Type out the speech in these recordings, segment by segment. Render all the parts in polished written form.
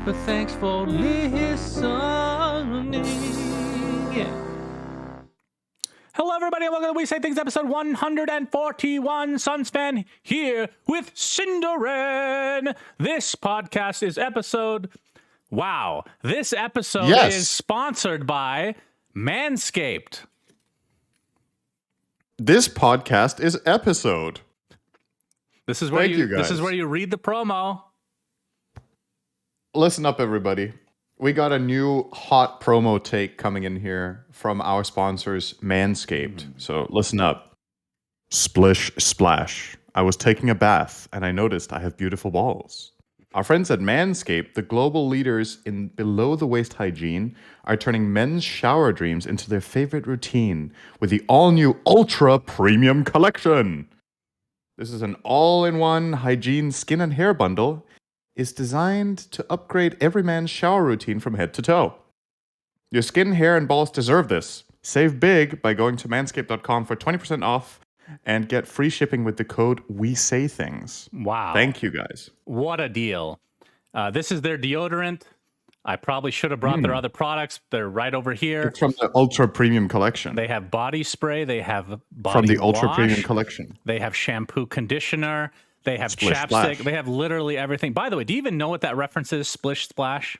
But thanks for listening. Yeah. Hello, everybody, and welcome to We Say Things, episode 141. Sunsfan here with Cinderin. This podcast is episode... Wow. This episode is sponsored by Manscaped. This podcast is episode. This is where This is where you read the promo. Listen up, everybody. We got a new hot promo take coming in here from our sponsors, Manscaped. So listen up. Splish splash. I was taking a bath and I noticed I have beautiful balls. Our friends at Manscaped, the global leaders in below-the-waist hygiene, are turning men's shower dreams into their favorite routine with the all-new Ultra Premium Collection. This is an all-in-one hygiene skin and hair bundle. Is designed to upgrade every man's shower routine from head to toe. Your skin, hair, and balls deserve this. Save big by going to manscaped.com for 20% off and get free shipping with the code WeSayThings. Wow. Thank you, guys. What a deal. This is their deodorant. I probably should have brought their other products. They're right over here. It's from the Ultra Premium Collection. They have body spray. They have body From the wash. Ultra Premium Collection. They have shampoo, conditioner. They have Splish, chapstick. splash. They have literally everything. By the way, do you even know what that reference is? Splish Splash?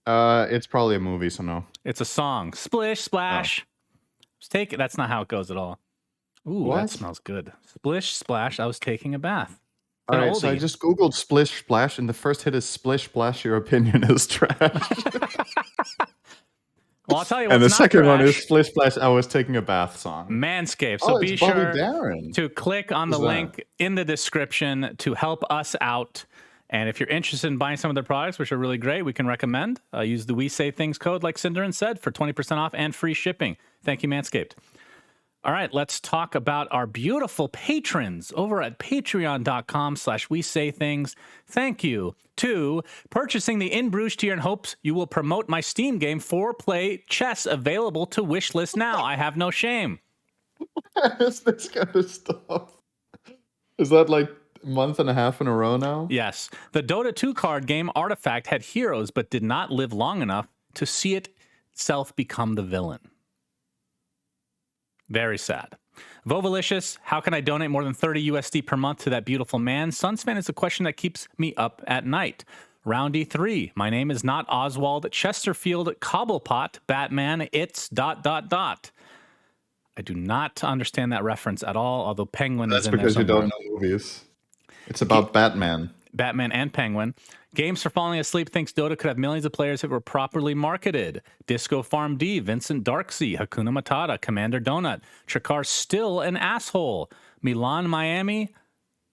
It's probably a movie, so no. It's a song. Splish Splash. That's not how it goes at all. Ooh, What? that smells good. Splish Splash. I was taking a bath. All An right, so I oldie. just Googled Splish Splash, and the first hit is Splish Splash, your opinion is trash. Well, I'll tell you what's And the not second one trash. is Splish Splash, I was taking a bath song. Manscaped. So be it's Bobby sure Darin. to click on the Who's that? link in the description to help us out. And if you're interested in buying some of their products, which are really great, we can recommend. Use the We Say Things code, like Cinderin said, for 20% off and free shipping. Thank you, Manscaped. All right, let's talk about our beautiful patrons over at patreon.com/WeSayThings. Thank you to purchasing the In Bruges tier in hopes you will promote my Steam game 4Play Chess, available to wishlist now. I have no shame. Is this kind of stuff? Is that like a month and a half in a row now? Yes. The Dota 2 card game Artifact had heroes but did not live long enough to see itself become the villain. Very sad. Vovalicious, how can I donate more than 30 USD per month to that beautiful man? Sunsfan is a question that keeps me up at night. Roundy 3, my name is not Oswald Chesterfield Cobblepot, Batman, it's ... I do not understand that reference at all, although Penguin That's is in there because you somewhere. don't know movies. It's about Batman. Batman and Penguin. Games for Falling Asleep thinks Dota could have millions of players if it were properly marketed. Disco Farm D, Vincent Darksea, Hakuna Matata, Commander Donut, Trakar Still an Asshole, Milan Miami,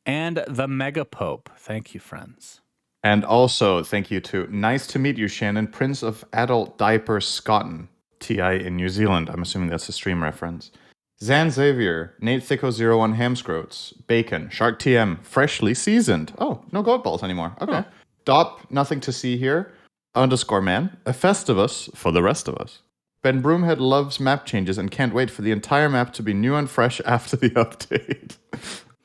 and the Mega Pope. Thank you, friends. And also, thank you to Nice to Meet You, Shannon, Prince of Adult Diaper Scotton, TI in New Zealand. I'm assuming that's a stream reference. Zan Xavier, Nate Thicko01 Hamscroats, Bacon, Shark TM, Freshly Seasoned. Oh, no gold balls anymore. Okay. Dop, Nothing to See Here, _ man, a Festivus for the rest of us. Ben Broomhead loves map changes and can't wait for the entire map to be new and fresh after the update.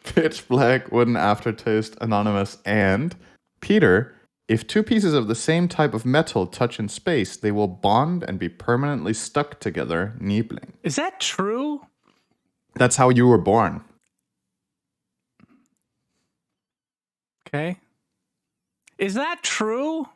Pitch Black, Wooden Aftertaste, Anonymous, and Peter, if two pieces of the same type of metal touch in space, they will bond and be permanently stuck together, Niebling. Is that true? That's how you were born. Okay. Is that true?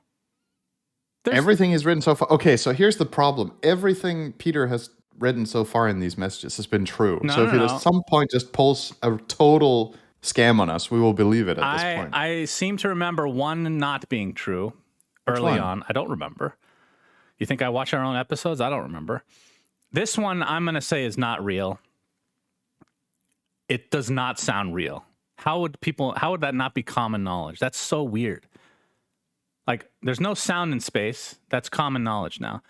Everything is written so far. Okay, so here's the problem. Everything Peter has written so far in these messages has been true. So if he at some point just pulls a total scam on us, we will believe it at this point. I seem to remember one not being true early on. I don't remember. You think I watch our own episodes? I don't remember. This one I'm going to say is not real. It does not sound real. How would that not be common knowledge? That's so weird. Like, there's no sound in space. That's common knowledge now.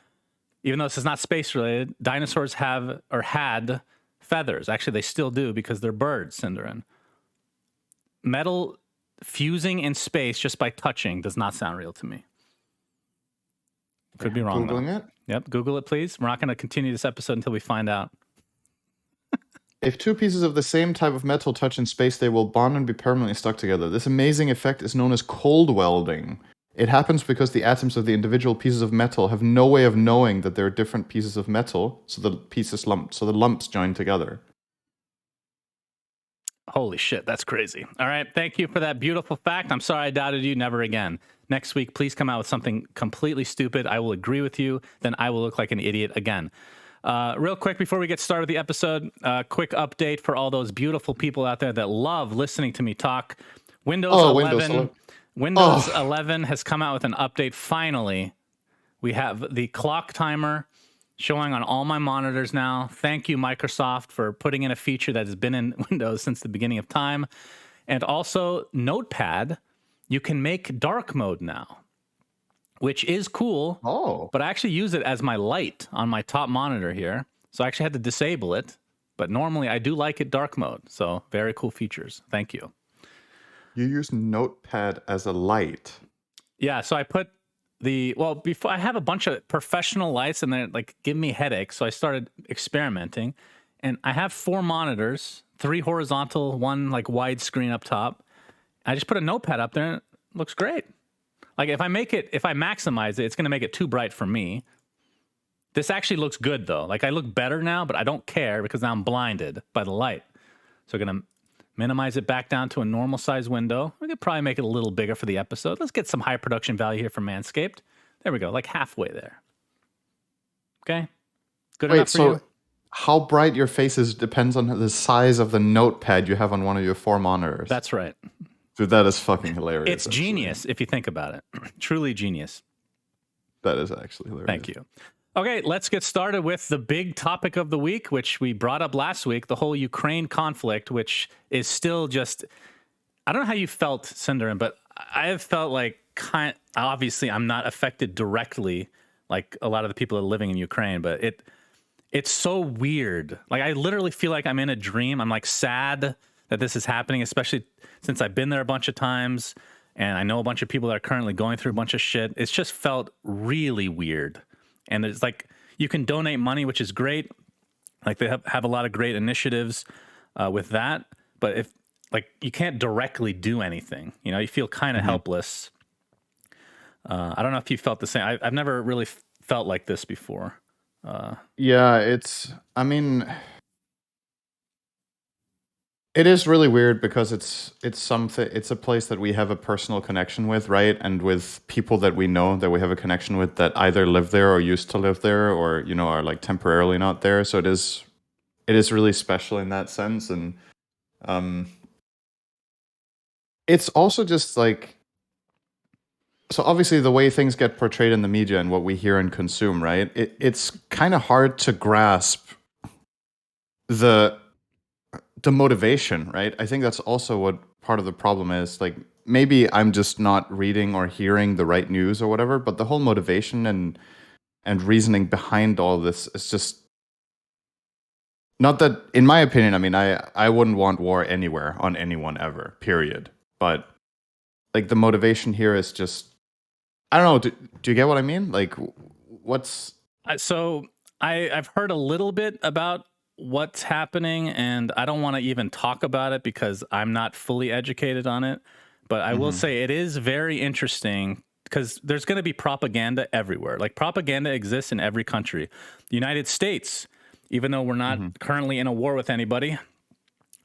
Even though this is not space related, dinosaurs have or had feathers. Actually, they still do because they're birds, Cinderin. Metal fusing in space just by touching does not sound real to me. Could be wrong. Googling it? Yep, Google it, please. We're not going to continue this episode until we find out. If two pieces of the same type of metal touch in space, they will bond and be permanently stuck together. This amazing effect is known as cold welding. It happens because the atoms of the individual pieces of metal have no way of knowing that there are different pieces of metal, so the lumps join together. Holy shit, that's crazy. All right, thank you for that beautiful fact. I'm sorry I doubted you. Never again. Next week, please come out with something completely stupid. I will agree with you. Then I will look like an idiot again. Real quick, before we get started with the episode, quick update for all those beautiful people out there that love listening to me talk. Windows 11 has come out with an update. Finally, we have the clock timer showing on all my monitors now. Thank you, Microsoft, for putting in a feature that has been in Windows since the beginning of time. And also, Notepad, you can make dark mode now, which is cool. Oh. But I actually use it as my light on my top monitor here. So I actually had to disable it. But normally, I do like it dark mode. So very cool features. Thank you. You use Notepad as a light? Yeah, so I put before I have a bunch of professional lights and they're like give me headaches, so I started experimenting, and I have 4 monitors, 3 horizontal, 1 like widescreen up top. I just put a Notepad up there and it looks great. Like if I maximize it, it's going to make it too bright for me. This actually looks good though. Like I look better now, but I don't care because now I'm blinded by the light. So we're going to minimize it back down to a normal size window. We could probably make it a little bigger for the episode. Let's get some high production value here from Manscaped. There we go, like halfway there. Okay? Good enough for you? How bright your face is depends on the size of the Notepad you have on one of your 4 monitors. That's right. Dude, that is fucking hilarious. It's genius if you think about it. Truly genius. That is actually hilarious. Thank you. Okay, let's get started with the big topic of the week, which we brought up last week, the whole Ukraine conflict, which is still just, I don't know how you felt, Cinderin, but I have felt like, obviously I'm not affected directly like a lot of the people that are living in Ukraine, but it's so weird. Like I literally feel like I'm in a dream. I'm like sad that this is happening, especially since I've been there a bunch of times and I know a bunch of people that are currently going through a bunch of shit. It's just felt really weird. And there's like, you can donate money, which is great. Like they have a lot of great initiatives with that. But if like, you can't directly do anything, you know, you feel kind of helpless. I don't know if you felt the same. I've never really felt like this before. Yeah, it is really weird because it's a place that we have a personal connection with, right? And with people that we know that we have a connection with that either live there or used to live there or, you know, are like temporarily not there. So it is really special in that sense. And it's also just like, so obviously the way things get portrayed in the media and what we hear and consume, right? It's kind of hard to grasp the motivation, right? I think that's also what part of the problem is. Like maybe I'm just not reading or hearing the right news or whatever, but the whole motivation and reasoning behind all this is just not that, in my opinion, I mean, I wouldn't want war anywhere on anyone ever, period. But like the motivation here is just, I don't know. Do you get what I mean? Like what's... So I've heard a little bit about what's happening, and I don't want to even talk about it because I'm not fully educated on it. But I will say it is very interesting because there's going to be propaganda everywhere. Like propaganda exists in every country. The United States, even though we're not currently in a war with anybody,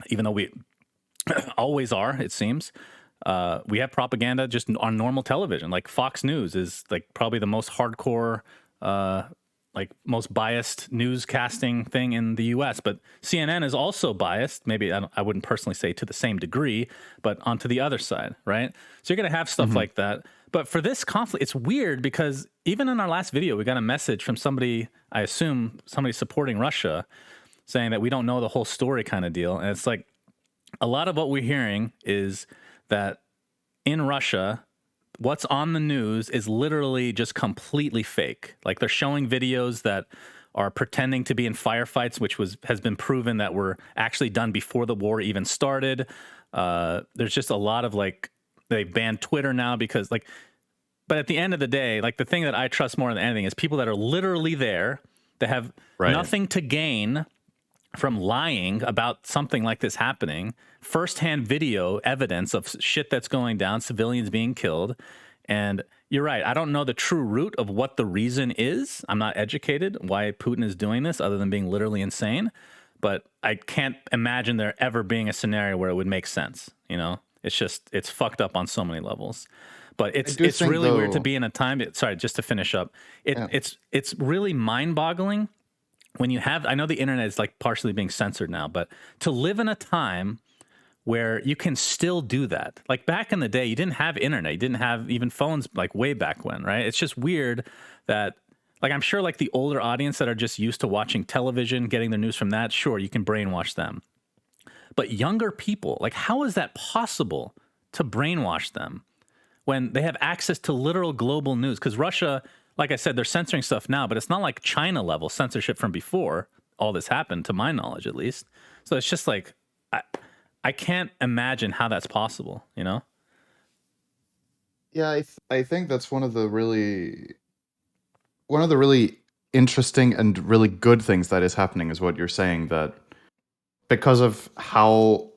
even though we always are, it seems, we have propaganda just on normal television. Like Fox News is like probably the most hardcore, like most biased newscasting thing in the US, but CNN is also biased. Maybe I wouldn't personally say to the same degree, but onto the other side, right? So you're going to have stuff like that. But for this conflict, it's weird because even in our last video, we got a message from somebody, I assume somebody supporting Russia, saying that we don't know the whole story kind of deal. And it's like a lot of what we're hearing is that in Russia, what's on the news is literally just completely fake. Like they're showing videos that are pretending to be in firefights, which has been proven that were actually done before the war even started. There's just a lot of like, they banned Twitter now because like, but at the end of the day, like the thing that I trust more than anything is people that are literally there, that have nothing to gain from lying about something like this happening, firsthand video evidence of shit that's going down, civilians being killed, and you're right. I don't know the true root of what the reason is. I'm not educated why Putin is doing this other than being literally insane. But I can't imagine there ever being a scenario where it would make sense. You know, it's fucked up on so many levels. But I do it's think really weird to though, be in a time. Sorry, just to finish up. yeah. It's really mind boggling when you have. I know the internet is like partially being censored now, but to live in a time where you can still do that. Like back in the day, you didn't have internet, you didn't have even phones like way back when, right? It's just weird that, like, I'm sure like the older audience that are just used to watching television, getting their news from that, sure, you can brainwash them. But younger people, like, how is that possible to brainwash them when they have access to literal global news? Because Russia, like I said, they're censoring stuff now, but it's not like China level censorship from before all this happened, to my knowledge at least. So it's just like, I can't imagine how that's possible, you know? Yeah, I think that's one of the really interesting and really good things that is happening is what you're saying, that because of how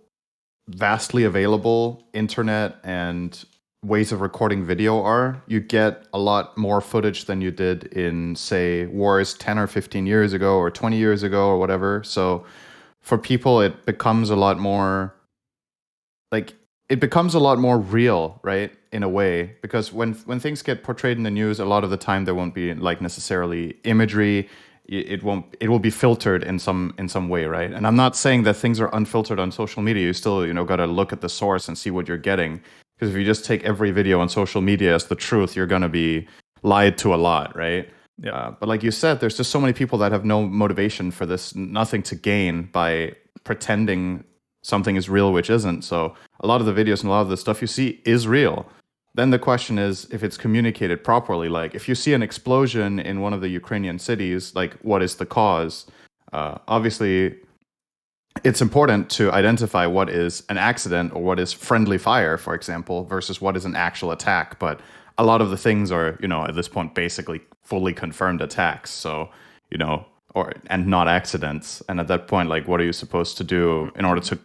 vastly available internet and ways of recording video are, you get a lot more footage than you did in, say, wars 10 or 15 years ago or 20 years ago or whatever. So for people, it becomes a lot more like it becomes a lot more real, right? In a way, because when things get portrayed in the news, a lot of the time there won't be like necessarily imagery. It will be filtered in some way, right? And I'm not saying that things are unfiltered on social media. You still, got to look at the source and see what you're getting. Because if you just take every video on social media as the truth, you're going to be lied to a lot, right? Yeah. But like you said, there's just so many people that have no motivation for this, nothing to gain by pretending something is real, which isn't. So a lot of the videos and a lot of the stuff you see is real. Then the question is if it's communicated properly. Like if you see an explosion in one of the Ukrainian cities, like what is the cause? Obviously, it's important to identify what is an accident or what is friendly fire, for example, versus what is an actual attack. But a lot of the things are, at this point, basically fully confirmed attacks. So, and not accidents. And at that point, like, what are you supposed to do in order to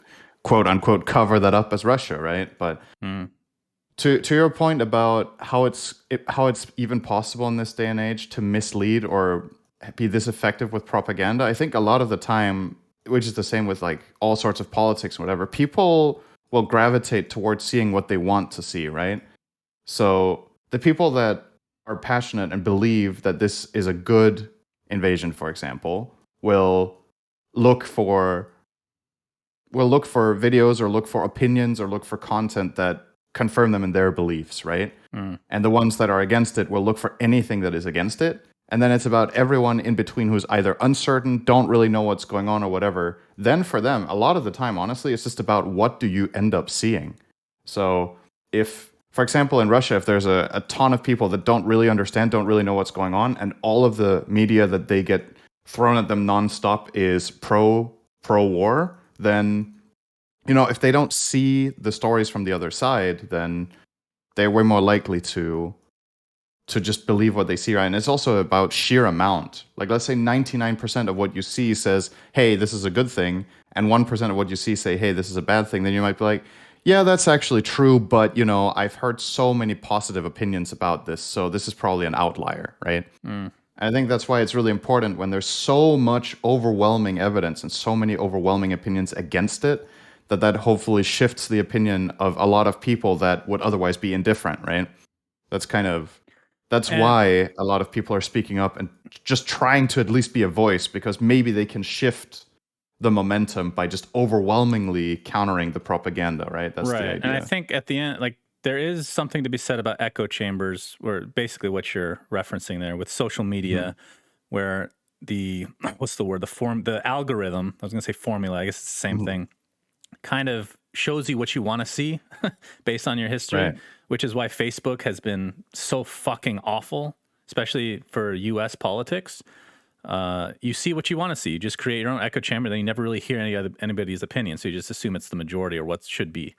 quote unquote cover that up as Russia, right? But to your point about how it's even possible in this day and age to mislead or be this effective with propaganda, I think a lot of the time, which is the same with like all sorts of politics and whatever, people will gravitate towards seeing what they want to see, right? So the people that are passionate and believe that this is a good invasion, for example, will look for videos or look for opinions or look for content that confirm them in their beliefs, right? And the ones that are against it will look for anything that is against it. And then it's about everyone in between who's either uncertain, don't really know what's going on or whatever. Then for them, a lot of the time, honestly, it's just about what do you end up seeing. So if, for example, in Russia, if there's a ton of people that don't really understand, don't really know what's going on, and all of the media that they get thrown at them nonstop is pro-war, then, if they don't see the stories from the other side, then they're way more likely to just believe what they see, right? And it's also about sheer amount. Like, let's say 99% of what you see says, hey, this is a good thing, and 1% of what you see say, hey, this is a bad thing. Then you might be like, yeah, that's actually true, but, I've heard so many positive opinions about this, so this is probably an outlier, right? And I think that's why it's really important when there's so much overwhelming evidence and so many overwhelming opinions against it, that hopefully shifts the opinion of a lot of people that would otherwise be indifferent, right? That's And why a lot of people are speaking up and just trying to at least be a voice, because maybe they can shift the momentum by just overwhelmingly countering the propaganda, right? That's the right. And I idea. think at the end, like, there is something to be said about echo chambers, or basically what you're referencing there with social media, where the what's the word? The algorithm, I was gonna say formula, I guess it's the same Mhm. thing, kind of shows you what you want to see based on your history, Right. which is why Facebook has been so fucking awful, especially for US politics. You see what you want to see. You just create your own echo chamber, then you never really hear anybody's opinion. So you just assume it's the majority or what should be.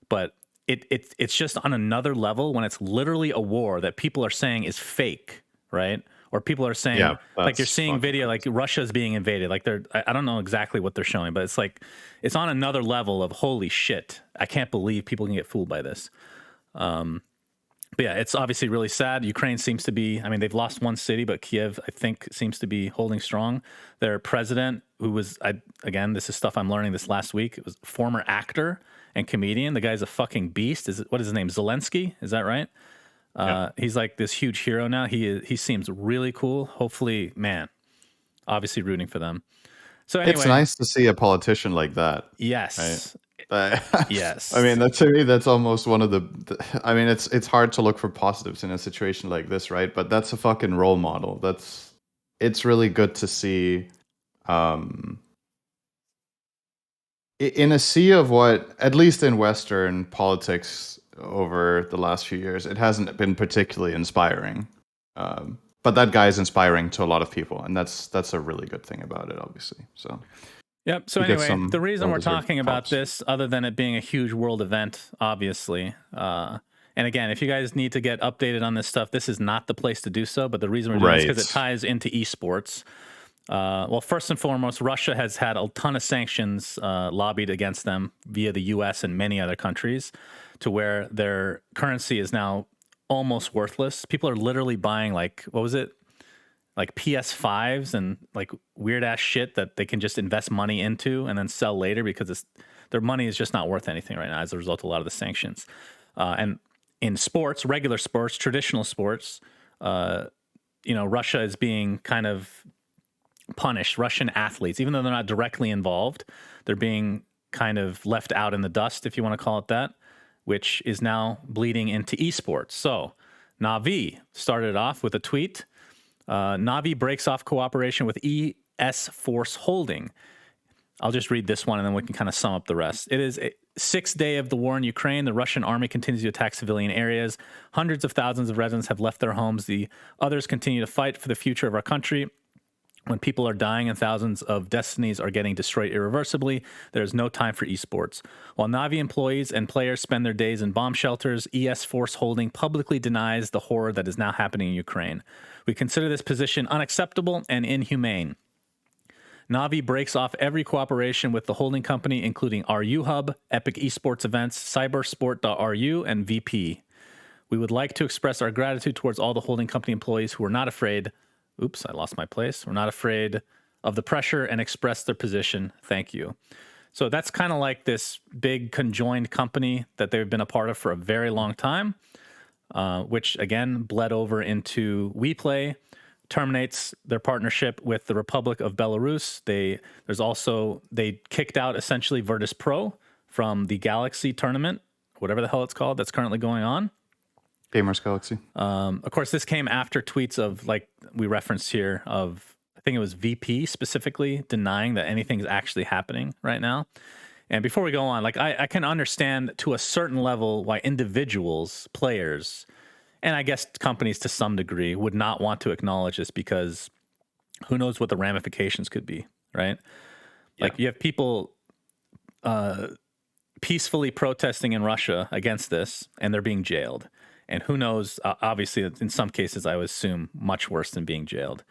But it's just on another level when it's literally a war that people are saying is fake, right? Or people are saying, Yeah, like, you're that's seeing fucking video like crazy. Russia's being invaded. Like, I don't know exactly what they're showing, but it's like it's on another level of holy shit. I can't believe people can get fooled by this. But yeah, it's obviously really sad. Ukraine seems to be, I mean, they've lost one city, but Kiev, I think, seems to be holding strong. Their president, who was, again, this is stuff I'm learning this last week, it was a former actor and comedian. The guy's a fucking beast. What is his name? Zelensky? Is that right? He's like this huge hero now. He seems really cool. Hopefully, man, obviously rooting for them. So anyway, it's nice to see a politician like that. Yes. Right? Yes. I mean, to me, that's almost one of I mean, it's hard to look for positives in a situation like this, right? But that's a fucking role model. It's really good to see. In a sea of what, at least in Western politics over the last few years, it hasn't been particularly inspiring. But that guy is inspiring to a lot of people, and that's a really good thing about it, obviously. So. Yep. So anyway, the reason we're talking about this, other than it being a huge world event, obviously, and again, if you guys need to get updated on this stuff, this is not the place to do so. But the reason we're doing this is because it ties into esports. Well, first and foremost, Russia has had a ton of sanctions lobbied against them via the U.S. and many other countries, to where their currency is now almost worthless. People are literally buying, like, what was it? Like PS5s and like weird ass shit that they can just invest money into and then sell later, because their money is just not worth anything right now as a result of a lot of the sanctions. And in sports, regular sports, traditional sports, Russia is being kind of punished. Russian athletes, even though they're not directly involved, they're being kind of left out in the dust, if you want to call it that, which is now bleeding into esports. So Navi started off with a tweet. Navi breaks off cooperation with ES Force Holding. I'll just read this one and then we can kind of sum up the rest. It is a sixth day of the war in Ukraine. The Russian army continues to attack civilian areas. Hundreds of thousands of residents have left their homes. The others continue to fight for the future of our country. When people are dying and thousands of destinies are getting destroyed irreversibly, there is no time for esports. While Navi employees and players spend their days in bomb shelters, ES Force Holding publicly denies the horror that is now happening in Ukraine. We consider this position unacceptable and inhumane. Navi breaks off every cooperation with the holding company, including RU Hub, Epic Esports Events, Cybersport.ru, and VP. We would like to express our gratitude towards all the holding company employees who are not afraid. Oops, I lost my place. We're not afraid of the pressure and express their position. Thank you. So that's kind of like this big conjoined company that they've been a part of for a very long time, which again bled over into WePlay, terminates their partnership with the Republic of Belarus. They kicked out essentially Virtus Pro from the Galaxy tournament, whatever the hell it's called, that's currently going on. Gamers Galaxy. Of course, this came after tweets of, like we referenced here, of I think it was VP specifically denying that anything's actually happening right now. And before we go on, like I can understand to a certain level why individuals, players, and I guess companies to some degree would not want to acknowledge this, because who knows what the ramifications could be, right? Yeah. Like you have people peacefully protesting in Russia against this, and they're being jailed. And who knows, obviously, in some cases, I would assume much worse than being jailed.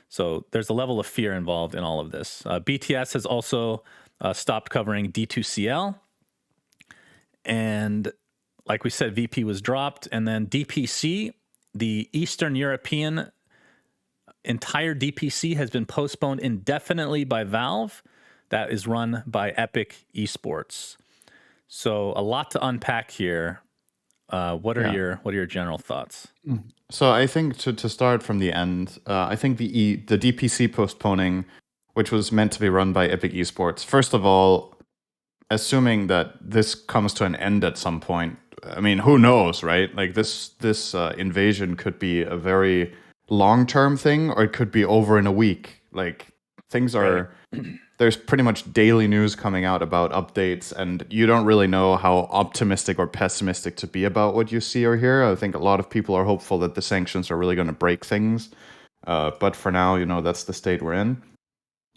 So there's a level of fear involved in all of this. BTS has also stopped covering D2CL. And like we said, VP was dropped. And then DPC, the Eastern European entire DPC, has been postponed indefinitely by Valve. That is run by Epic Esports. So a lot to unpack here. What are your general thoughts? So I think to start from the end, I think the DPC postponing, which was meant to be run by Epic Esports, first of all, assuming that this comes to an end at some point, I mean, who knows, right? Like this invasion could be a very long-term thing, or it could be over in a week. Like things are... Right. There's pretty much daily news coming out about updates, and you don't really know how optimistic or pessimistic to be about what you see or hear. I think a lot of people are hopeful that the sanctions are really going to break things. But for now, that's the state we're in.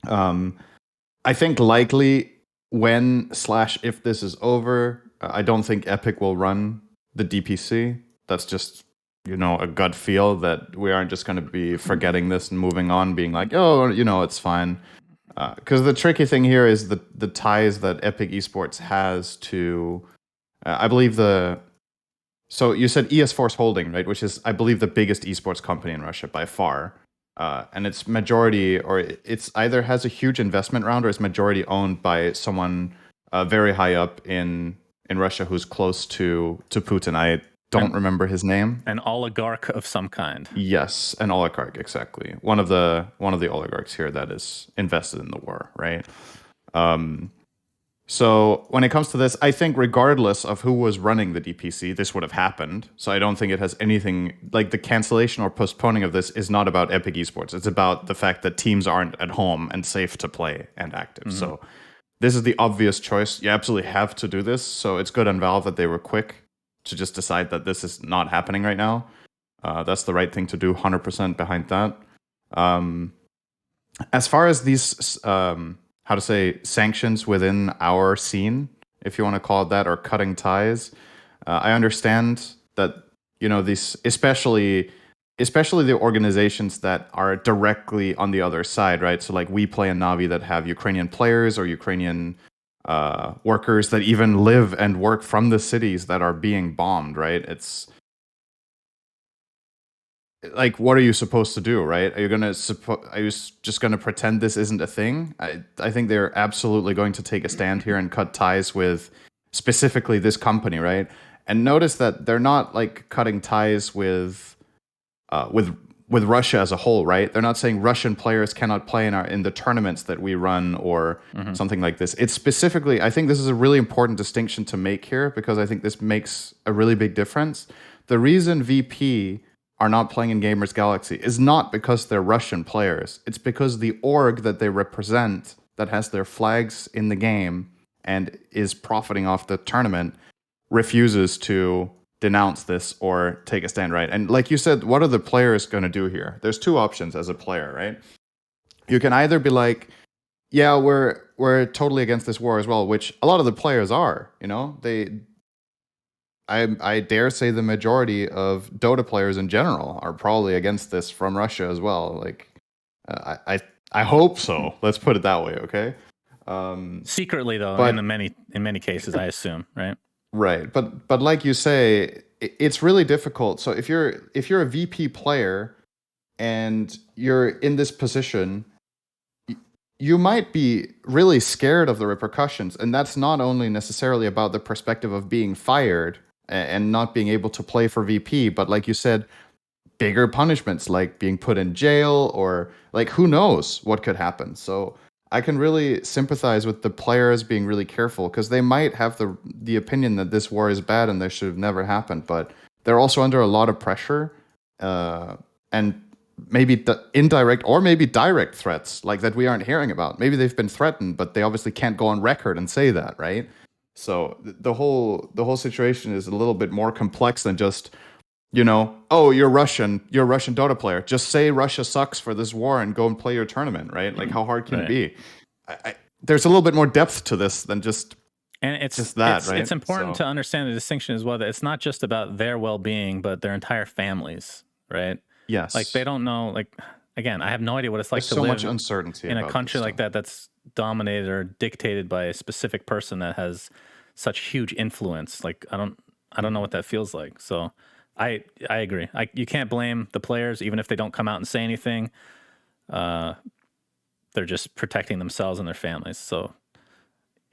I think likely when/if this is over, I don't think Epic will run the DPC. That's just, a gut feel that we aren't just going to be forgetting this and moving on, being like, oh, it's fine. Because the tricky thing here is the ties that Epic Esports has to, I believe the So you said esports Holding, right? Which is, I believe, the biggest esports company in Russia by far. And it's majority, or it's either has a huge investment round or is majority owned by someone very high up in Russia who's close to Putin. I don't remember his name. An oligarch of some kind. Yes, an oligarch, exactly. One of the oligarchs here that is invested in the war, right? So when it comes to this, I think regardless of who was running the DPC, this would have happened. So I don't think it has anything like the cancellation or postponing of this is not about Epic Esports. It's about the fact that teams aren't at home and safe to play and active. So this is the obvious choice. You absolutely have to do this. So it's good on Valve that they were quick to just decide that this is not happening right now. That's the right thing to do. 100% behind that. As far as these how to say sanctions within our scene, if you want to call it that, or cutting ties. I understand that these, especially the organizations that are directly on the other side, right? So like We Play and Navi that have Ukrainian players or Ukrainian workers that even live and work from the cities that are being bombed, right? It's like, what are you supposed to do, right? Are you just gonna pretend this isn't a thing? I think they're absolutely going to take a stand here and cut ties with specifically this company, right? And notice that they're not like cutting ties with Russia as a whole, right? They're not saying Russian players cannot play in the tournaments that we run or something like this. It's specifically, I think this is a really important distinction to make here because I think this makes a really big difference. The reason VP are not playing in Gamers Galaxy is not because they're Russian players. It's because the org that they represent, that has their flags in the game and is profiting off the tournament, refuses to denounce this or take a stand, right? And like you said, what are the players going to do here? There's two options as a player, right? You can either be like, yeah, we're totally against this war as well, which a lot of the players are, I dare say the majority of Dota players in general are probably against this from Russia as well. Like, I hope so. Let's put it that way, okay? Secretly, though, but, in many cases, I assume, right? Right, but like you say, it's really difficult. So if you're a VP player and you're in this position, you might be really scared of the repercussions, and that's not only necessarily about the perspective of being fired and not being able to play for VP, but like you said, bigger punishments like being put in jail or like who knows what could happen. So I can really sympathize with the players being really careful because they might have the opinion that this war is bad and this should have never happened, but they're also under a lot of pressure and maybe the indirect or maybe direct threats like that we aren't hearing about. Maybe they've been threatened, but they obviously can't go on record and say that, right? So the whole situation is a little bit more complex than just, oh, you're Russian Dota player. Just say Russia sucks for this war and go and play your tournament, right? Like, how hard can it be? There's a little bit more depth to this than just that, right? It's important to understand the distinction as well that it's not just about their well-being, but their entire families, right? Yes. Like they don't know. Like again, I have no idea what it's like There's to so live much uncertainty in a country like that that's dominated or dictated by a specific person that has such huge influence. Like I don't know what that feels like. So I agree. You can't blame the players even if they don't come out and say anything. They're just protecting themselves and their families. So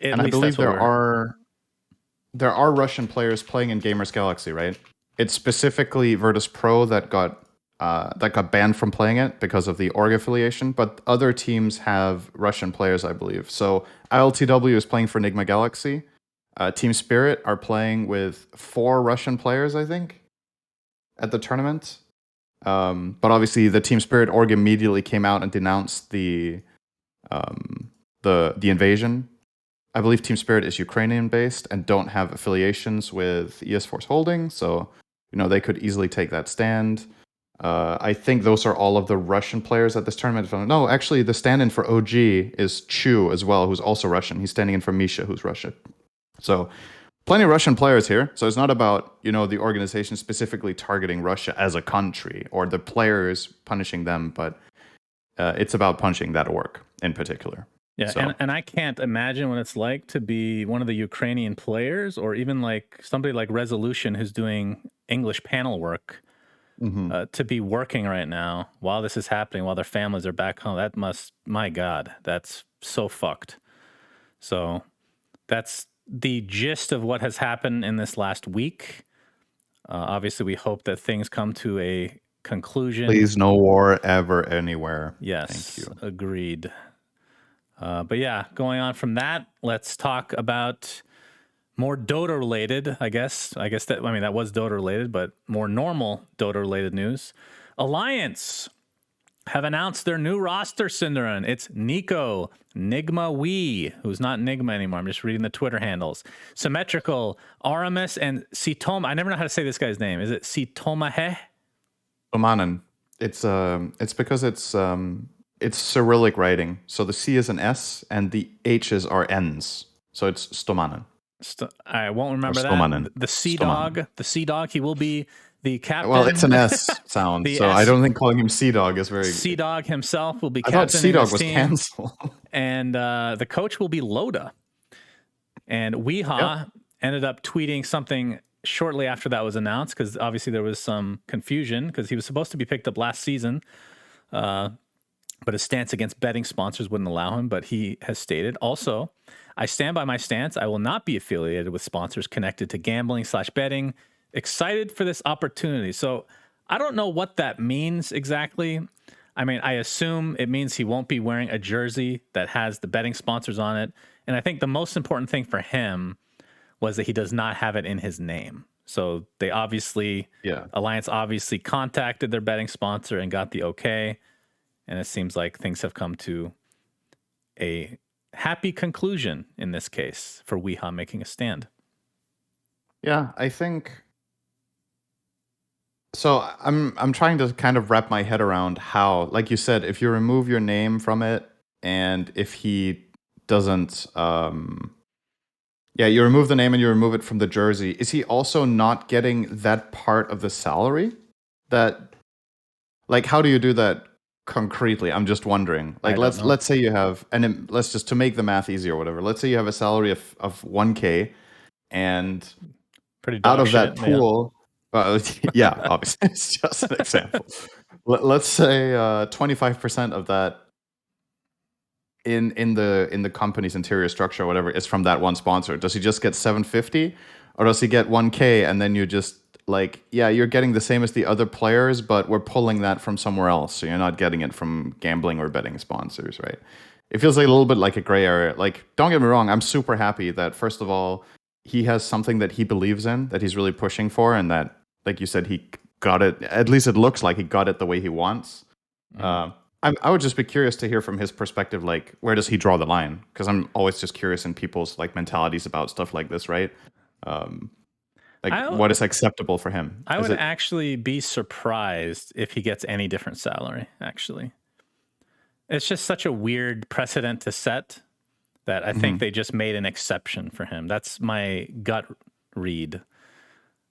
and I believe there are Russian players playing in Gamers Galaxy, right? It's specifically Virtus Pro that got banned from playing it because of the org affiliation, but other teams have Russian players, I believe. So ILTW is playing for Enigma Galaxy. Team Spirit are playing with 4 Russian players, I think, at the tournament. But obviously, the Team Spirit org immediately came out and denounced the invasion. I believe Team Spirit is Ukrainian-based and don't have affiliations with esports Holding, so they could easily take that stand. I think those are all of the Russian players at this tournament. No, actually, the stand-in for OG is Chu as well, who's also Russian. He's standing in for Misha, who's Russian. So plenty of Russian players here. So it's not about, the organization specifically targeting Russia as a country or the players punishing them, but it's about punishing that org in particular. Yeah, So and I can't imagine what it's like to be one of the Ukrainian players, or even like somebody like Resolution who's doing English panel work, mhm. to be working right now while this is happening, while their families are back home. That must, my God, that's so fucked. So that's the gist of what has happened in this last week. Obviously, we hope that things come to a conclusion. Please, no war ever anywhere. Thank Yes, you. agreed. But yeah, going on from that, let's talk about more Dota related, I guess. I mean, that was Dota related, but more normal Dota related news. Alliance have announced their new roster, Cinderin. It's Nico, Nigma Wee, who's not Nigma anymore. I'm just reading the Twitter handles. Symmetrical, Aramis, and Sitoma. I never know how to say this guy's name. Is it Sitomahe? Stomanen. It's because it's Cyrillic writing. So the C is an S and the H's are N's. So it's Stomanen I won't or remember that. Stomanen. The Sea Stomanen. Dog. The Sea Dog. He will be the Well, captain. it's an S sound, The so I S don't think calling him Sea Dog is very. Sea Dog himself will be I thought Sea captaining Dog this was team, canceled. and the coach will be Loda. And Weeha Yep. ended up tweeting something shortly after that was announced, because obviously there was some confusion because he was supposed to be picked up last season, but his stance against betting sponsors wouldn't allow him. But he has stated also, I stand by my stance. I will not be affiliated with sponsors connected to gambling/betting. Excited for this opportunity. So I don't know what that means exactly. I mean, I assume it means he won't be wearing a jersey that has the betting sponsors on it. And I think the most important thing for him was that he does not have it in his name. So they obviously, Yeah. Alliance obviously contacted their betting sponsor and got the okay. And it seems like things have come to a happy conclusion in this case for Weeha making a stand. Yeah, I think so. I'm trying to kind of wrap my head around how, like you said, if you remove your name from it, and if he doesn't, yeah, you remove the name and you remove it from the jersey. Is he also not getting that part of the salary? That, like, how do you do that concretely? I'm just wondering. I Like, don't know. let's say you have, and let's just to make the math easy or whatever. Let's say you have a salary of 1K, and Pretty out dog of that shit. Yeah. pool, yeah, obviously, it's just an example. Let's say 25% of that in the company's interior structure or whatever is from that one sponsor. Does he just get 750, or does he get 1K and then you just like, yeah, you're getting the same as the other players, but we're pulling that from somewhere else, so you're not getting it from gambling or betting sponsors, right? It feels like a little bit like a gray area. Like, don't get me wrong, I'm super happy that first of all he has something that he believes in, that he's really pushing for, and that, like you said, he got it. At least it looks like he got it the way he wants. I would just be curious to hear from his perspective, like, where does he draw the line? Because I'm always just curious in people's like mentalities about stuff like this, right? Like, I what is acceptable for him? I Is would it? actually be surprised if he gets any different salary, actually. It's just such a weird precedent to set that I think they just made an exception for him. That's my gut read.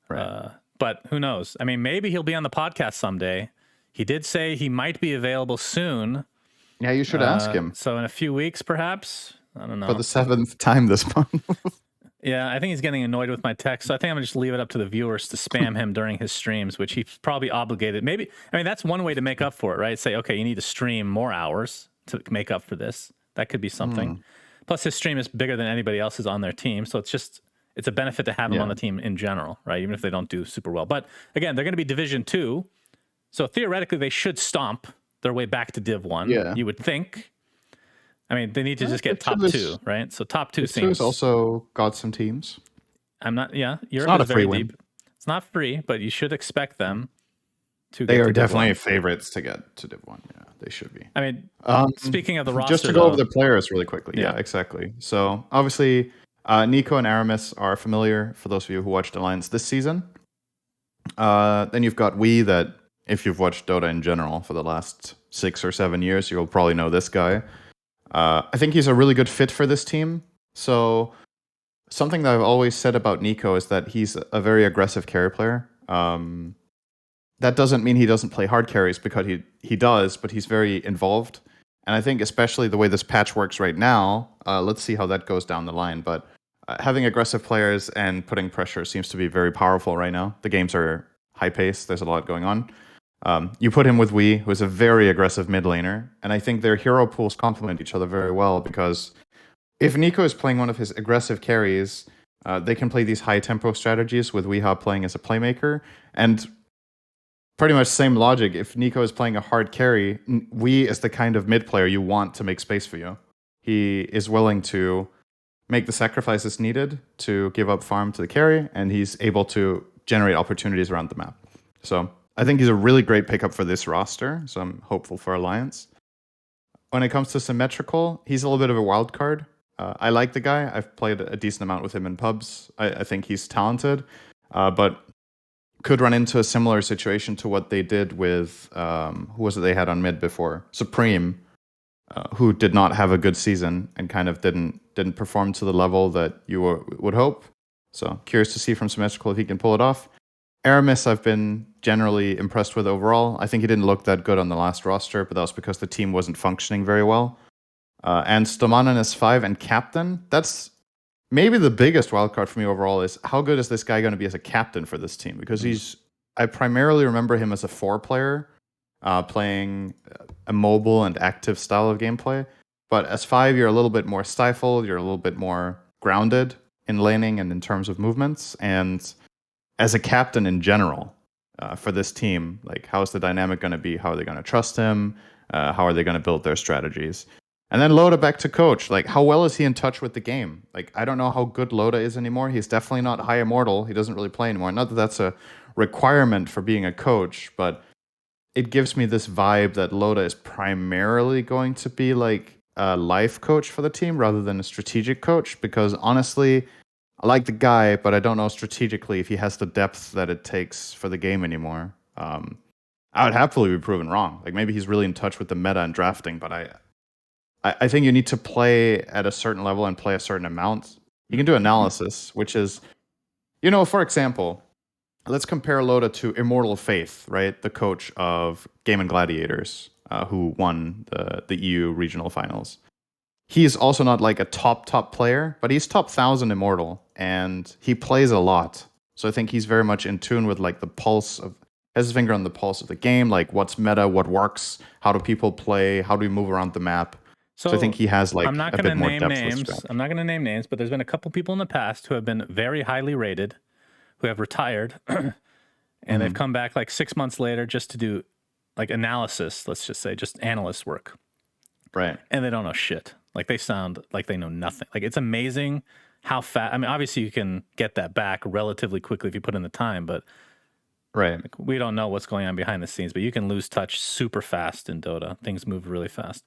Right. But who knows? I mean, maybe he'll be on the podcast someday. He did say he might be available soon. Yeah, you should ask him So in a few weeks, perhaps. I don't for know. the 7th time this month. Yeah, I think he's getting annoyed with my text. So I think I'm going to just leave it up to the viewers to spam him during his streams, which he's probably obligated. Maybe, I mean, that's one way to make up for it, right? Say, okay, you need to stream more hours to make up for this. That could be something. Plus, his stream is bigger than anybody else's on their team. So it's a benefit to have him Yeah. on the team in general, right? Even if they don't do super well. But again, they're going to be Division 2. So theoretically, they should stomp their way back to Div 1. Yeah. You would think. I mean, they need to just get top Div 2 2, right? So top 2 Div 2 seems. has also got some teams. I'm not. Yeah, Europe not is a free very win. deep. It's not free, but you should expect them to. They get are to Div definitely 1. favorites to get to Div 1. Yeah, they should be. I mean, speaking of the roster, Just to go over the players really quickly. Yeah. Yeah, exactly. So obviously, Nico and Aramis are familiar for those of you who watched Alliance this season. Then you've got Wee, that if you've watched Dota in general for the last 6 or 7 years, you'll probably know this guy. I think he's a really good fit for this team. So something that I've always said about Nico is that he's a very aggressive carry player. That doesn't mean he doesn't play hard carries, because he does, but he's very involved And I think especially the way this patch works right now, let's see how that goes down the line. But having aggressive players and putting pressure seems to be very powerful right now. The games are high paced. There's a lot going on. You put him with Wii, who is a very aggressive mid laner, and I think their hero pools complement each other very well because if Nico is playing one of his aggressive carries, they can play these high tempo strategies with Weeha playing as a playmaker. And pretty much same logic. If Nico is playing a hard carry, Wee is the kind of mid player you want to make space for you. He is willing to make the sacrifices needed to give up farm to the carry, and he's able to generate opportunities around the map. So I think he's a really great pickup for this roster, so I'm hopeful for Alliance. When it comes to symmetrical, he's a little bit of a wild card. I like the guy. I've played a decent amount with him in pubs. I think he's talented, but could run into a similar situation to what they did with who was it they had on mid before? Supreme, who did not have a good season and kind of didn't perform to the level that you would hope. So curious to see from Symmetrical if he can pull it off. Aramis I've been generally impressed with overall. I think he didn't look that good on the last roster, but that was because the team wasn't functioning very well. And Stomanen is 5 and captain. That's maybe the biggest wildcard for me overall is how good is this guy going to be as a captain for this team? Because I primarily remember him as a 4 player, playing a mobile and active style of gameplay. But as 5, you're a little bit more stifled, you're a little bit more grounded in laning and in terms of movements. And as a captain in general, for this team, like how's the dynamic going to be? How are they going to trust him? How are they going to build their strategies? And then Loda back to coach. Like, how well is he in touch with the game? Like, I don't know how good Loda is anymore. He's definitely not high immortal. He doesn't really play anymore. Not that that's a requirement for being a coach, but it gives me this vibe that Loda is primarily going to be like a life coach for the team rather than a strategic coach. Because honestly, I like the guy, but I don't know strategically if he has the depth that it takes for the game anymore. I would happily be proven wrong. Like, maybe he's really in touch with the meta and drafting, but I think you need to play at a certain level and play a certain amount. You can do analysis, which is, for example, let's compare Loda to Immortal Faith, right? The coach of Game and Gladiators, who won the EU regional finals. He is also not like a top player, but he's top 1,000 Immortal, and he plays a lot. So I think he's very much in tune with like the pulse of, has his finger on the pulse of the game, like what's meta, what works, how do people play, how do we move around the map. So I think he has like I'm not a going bit to more name depth. names. I'm not going to name names, but there's been a couple people in the past who have been very highly rated, who have retired, and they've come back like 6 months later just to do like analysis. Let's just say just analyst work, Right? And they don't know shit. Like they sound like they know nothing. Like it's amazing how fast. I mean, obviously you can get that back relatively quickly if you put in the time, but right. Like, we don't know what's going on behind the scenes. But you can lose touch super fast in Dota. Things move really fast.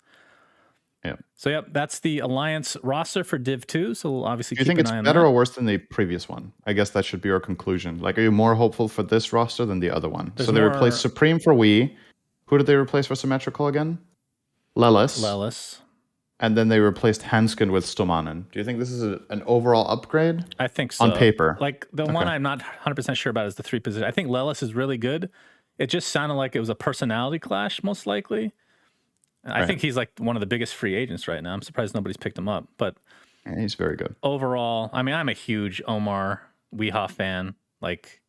Yeah. So, yep, that's the Alliance roster for Div 2. So, we'll obviously Do you keep think an it's eye on better that. or worse than the previous one? I guess that should be our conclusion. Like, are you more hopeful for this roster than the other one? There's so they replaced Supreme for Wii. Who did they replace for Symmetrical again? Lelis. And then they replaced Hanskin with Stomanen. Do you think this is an overall upgrade? I think so. On paper. Like, the one I'm not 100% sure about is the 3 position. I think Lelis is really good. It just sounded like it was a personality clash, most likely. I think he's like one of the biggest free agents right now. I'm surprised nobody's picked him up. But yeah, he's very good. Overall, I mean, I'm a huge Omar Weeha fan. Like,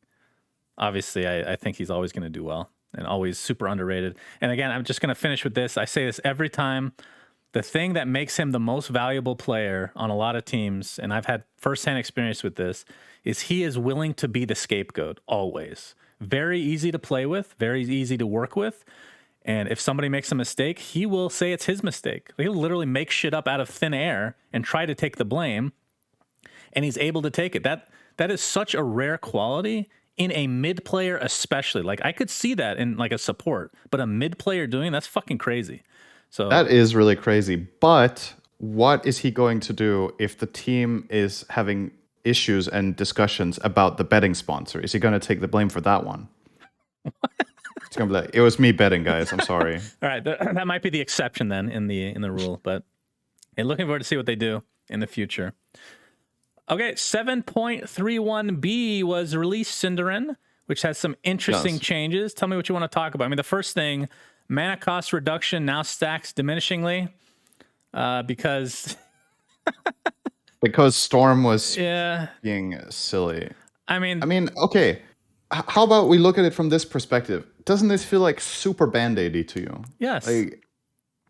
obviously, I think he's always going to do well and always super underrated. And again, I'm just going to finish with this. I say this every time. The thing that makes him the most valuable player on a lot of teams, and I've had firsthand experience with this, is he is willing to be the scapegoat always. Very easy to play with, very easy to work with. And if somebody makes a mistake, he will say it's his mistake. He'll literally make shit up out of thin air and try to take the blame. And he's able to take it. That is such a rare quality in a mid player, especially. Like, I could see that in like a support, but a mid player doing that's fucking crazy. So that is really crazy. But what is he going to do if the team is having issues and discussions about the betting sponsor? Is he going to take the blame for that one? It's gonna be like, it was me betting, guys. I'm sorry. All right, that might be the exception then in the rule, but looking forward to see what they do in the future. Okay, 7.31b was released, Cinderin, which has some interesting changes. Tell me what you want to talk about. I mean, the first thing, Mana cost reduction now stacks diminishingly because Storm was yeah, being silly. I mean, Okay. How about we look at it from this perspective? Doesn't this feel like super band-aidy to you? yes. Like,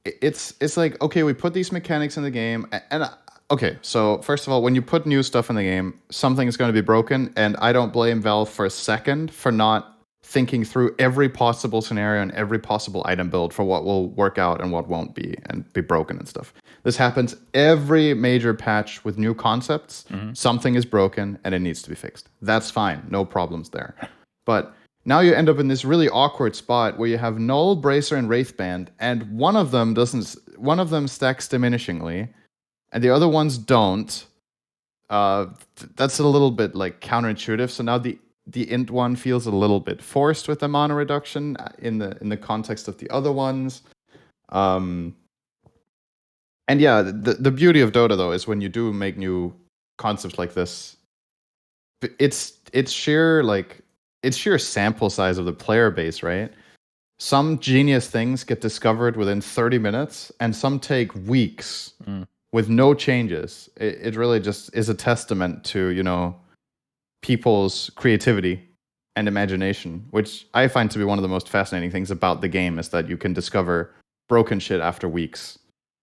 it's like, okay, we put these mechanics in the game, and okay, so first of all, when you put new stuff in the game, something is going to be broken, and I don't blame Valve for a second for not thinking through every possible scenario and every possible item build for what will work out and what won't be and be broken and stuff. This happens every major patch with new concepts. Something is broken and it needs to be fixed. That's fine, no problems there. But now you end up in this really awkward spot where you have Null, Bracer, and Wraithband, and one of them stacks diminishingly, and the other ones don't. That's a little bit like counterintuitive. So now the int one feels a little bit forced with the mana reduction in the context of the other ones. And yeah, the beauty of Dota though is when you do make new concepts like this, it's sheer sample size of the player base, right? Some genius things get discovered within 30 minutes, and some take weeks with no changes. It really just is a testament to, people's creativity and imagination, which I find to be one of the most fascinating things about the game, is that you can discover broken shit after weeks.